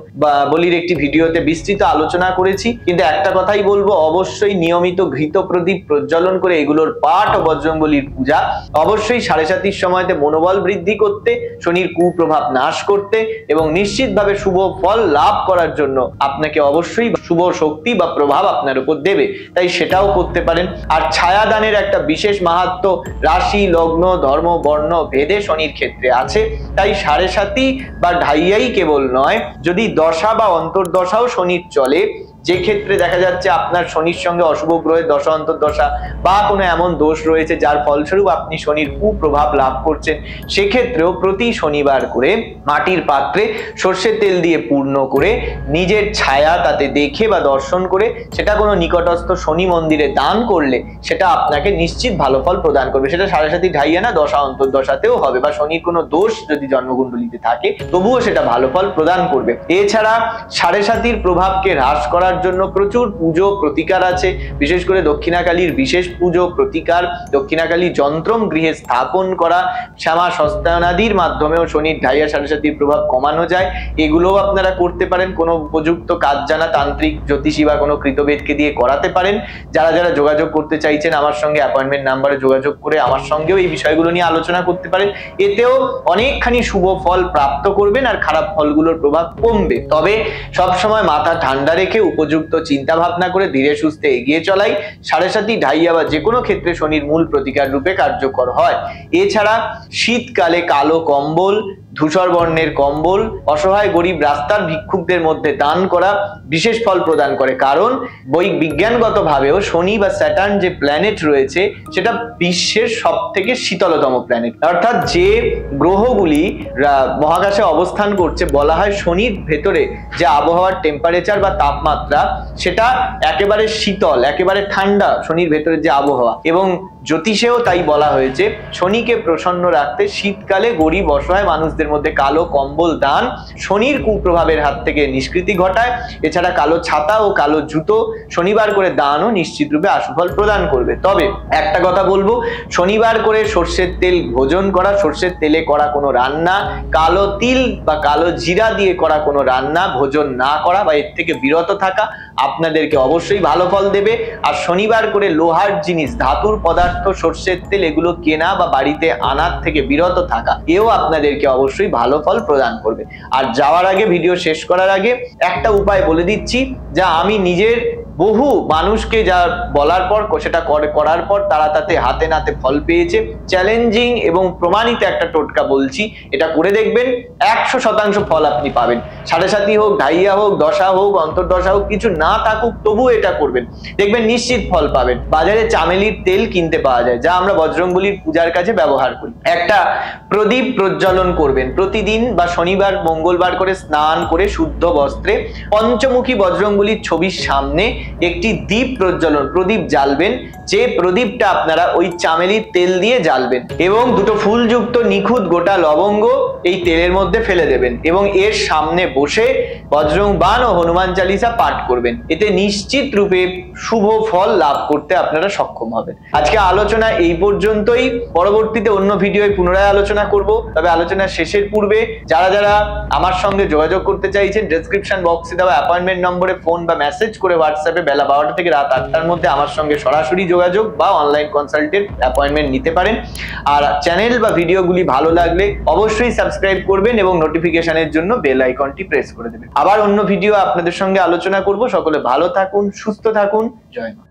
বলির একটি ভিডিওতে বিস্তৃত আলোচনা করেছি, কিন্তু একটা কথাই বলবো, অবশ্যই নিয়মিত ঘৃত প্রদীপ প্রজ্বলন করে এগুলোর পাঠ ও বজরং বলির পূজা অবশ্যই সাড়ে সাতির সময়তে মনোবল বৃদ্ধি করতে, শনির কুপ্রভাব নাশ করতে এবং নিশ্চিতভাবে শুভ ফল লাভ করার জন্য আপনাকে অবশ্যই শুভ শক্তি বা প্রভাব আপনার উপর দেবে, তাই সেটাও করতে পারেন। আর ছায়াদানের একটা বিশেষ মাহাত্ম্য রাশি, লগ্ন, ধর্ম, বর্ণ ভেদে শনির ক্ষেত্রে আছে। তাই সাড়ে সাতি বা ঢাইয়াই কেবল নয়, যদি দশা বা অন্তর্দশাও শনির চলে, যে ক্ষেত্রে দেখা যাচ্ছে আপনার শনির সঙ্গে অশুভ গ্রহের দশা অন্তর্দশা বা কোনো এমন দোষ রয়েছে যার ফলস্বরূপ আপনি শনির কুপ্রভাব লাভ করছেন, সেক্ষেত্রেও প্রতি শনিবার করে মাটির পাত্রে সর্ষের তেল দিয়ে পূর্ণ করে নিজের ছায়া তাতে দেখে বা দর্শন করে সেটা কোনো নিকটস্থ শনি মন্দিরে দান করলে সেটা আপনাকে নিশ্চিত ভালো ফল প্রদান করবে। সেটা সাড়ে সাতি ঢাইয়া না, দশা অন্তর্দশাতেও হবে, বা শনির কোনো দোষ যদি জন্মকুণ্ডলিতে থাকে তবুও সেটা ভালো ফল প্রদান করবে। এছাড়া সাড়ে সাতির প্রভাবকে হ্রাস করার জন্য প্রচুর পুজো প্রতিকার আছে, বিশেষ করে দক্ষিণাকালীর বিশেষ পুজো প্রতিকার, দক্ষিণাকালী যন্ত্রম গৃহে স্থাপন করা, শ্যামা সস্তায়নাদির মাধ্যমেও শনির ঢাইয়া সাড়ে সাতির প্রভাব কমানো যায়, এগুলোও আপনারা করতে পারেন। কোনো উপযুক্ত কাজ জানা তান্ত্রিক, জ্যোতিষী বা কোনো কৃতবেদকে দিয়ে করাতে পারেন। যারা যারা যোগাযোগ করতে চাইছেন আমার সঙ্গে অ্যাপয়েন্টমেন্ট নাম্বারে যোগাযোগ করে আমার সঙ্গেও এই বিষয়গুলো নিয়ে আলোচনা করতে পারেন, এতেও অনেকখানি শুভ ফল প্রাপ্ত করবেন আর খারাপ ফলগুলোর প্রভাব কমবে। তবে সবসময় মাথা ঠান্ডা রেখে উপযুক্ত চিন্তা ভাবনা করে ধীরে সুস্থে এগিয়ে চলাই সাড়ে সাতি ঢাইয়া বা যে কোনো ক্ষেত্রে শনির মূল প্রতিকার রূপে কার্যকর হয়। এছাড়া শীতকালে কালো কম্বল, ধূসর বর্ণের কম্বল অসহায় গরিব রাস্তার ভিক্ষুকদের মধ্যে দান করা বিশেষ ফল প্রদান করে, কারণ বিজ্ঞানগত ভাবেও শনি বা স্যাটার্ন যে প্ল্যানেট রয়েছে সেটা বিশ্বের সব থেকে শীতলতম প্ল্যানেট। অর্থাৎ যে গ্রহগুলি মহাকাশে অবস্থান করছে বলা হয় শনির ভেতরে যে আবহাওয়ার টেম্পারেচার বা তাপমাত্রা সেটা একেবারে শীতল, একেবারে ঠান্ডা শনির ভেতরে যে আবহাওয়া। এবং জ্যোতিষেও তাই বলা হয়েছে শনিকে প্রসন্ন রাখতে শীতকালে গরিব অসহায় মানুষদের মধ্যে কালো কম্বল দান শনির কুপ্রভাবের হাত থেকে নিষ্কৃতি ঘটায়। এছাড়া কালো ছাতা ও কালো জুতো শনিবার করে দানও নিশ্চিত রূপে আশুফল প্রদান করবে। তবে একটা কথা বলবো, শনিবার করে সর্ষের তেল ভোজন করা, সর্ষের তেলে করা কোনো রান্না, কালো তিল বা কালো জিরা দিয়ে করা কোনো রান্না ভোজন না করা বা এর থেকে বিরত থাকা আপনাদেরকে অবশ্যই ভালো ফল দেবে। আর শনিবার করে লোহার জিনিস, ধাতুর পদার্থ, সর্ষের তেল এগুলো কেনা বা বাড়িতে আনার থেকে বিরত থাকা এও আপনাদেরকে অবশ্যই ভালো ফল প্রদান করবে। আর যাওয়ার আগে, ভিডিও শেষ করার আগে একটা উপায় বলে দিচ্ছি, যা আমি নিজের বহু মানুষকে যা বলার পর সেটা করার পর তারা তাতে হাতে নাতে ফল পেয়েছে। চ্যালেঞ্জিং এবং প্রমাণিত একটা টোটকা বলছি, এটা করে দেখবেন 100% ফল আপনি পাবেন। সাড়ে সাতি হোক, ঢাইয়া হোক, দশা হোক, অন্তর্দশা হোক, কিছু না থাকুক তবু এটা করবেন, দেখবেন নিশ্চিত ফল পাবেন। বাজারে চামেলির তেল কিনতে পাওয়া যায়, যা আমরা বজরংবলীর পূজার কাজে ব্যবহার করি। একটা প্রদীপ প্রজ্বলন করবেন প্রতিদিন বা শনিবার মঙ্গলবার করে স্নান করে শুদ্ধ বস্ত্রে পঞ্চমুখী বজরংবলীর ছবির সামনে একটি দীপ প্রজ্বলন প্রদীপ জ্বালবেন, যে প্রদীপটা আপনারা ওই চামেলির তেল দিয়ে জ্বালবেন এবং দুটো ফুলযুক্ত নিখুঁত গোটা লবঙ্গ এই তেলের মধ্যে ফেলে দেবেন এবং এর সামনে বসে বজরং বাণ ও হনুমান চালিসা পাঠ করবেন। এতে নিশ্চিত রূপে শুভ ফল লাভ করতে আপনারা সক্ষম হবেন। আজকে আলোচনা এই পর্যন্তই, পরবর্তীতে অন্য ভিডিওয় পুনরায় আলোচনা করব। তবে আলোচনা শেষের পূর্বে যারা যারা আমার সঙ্গে যোগাযোগ করতে চাইছেন, ডেসক্রিপশন বক্সে দেওয়া অ্যাপয়েন্টমেন্ট নম্বরে ফোন বা মেসেজ করে হোয়াটসঅ্যাপে বেলা 12টা থেকে রাত 8টার মধ্যে আমার সঙ্গে সরাসরি যোগাযোগ বা অনলাইন কনসালটেন্ট অ্যাপয়েন্টমেন্ট নিতে পারেন। আর চ্যানেল বা ভিডিওগুলি ভালো লাগলে অবশ্যই সাবস্ক্রাইব করবেন এবং নোটিফিকেশনের জন্য বেল আইকনটি প্রেস করে দেবেন। আবার অন্য ভিডিও আপনাদের সঙ্গে আলোচনা করব। সকলে ভালো থাকুন, সুস্থ থাকুন। জয় মা।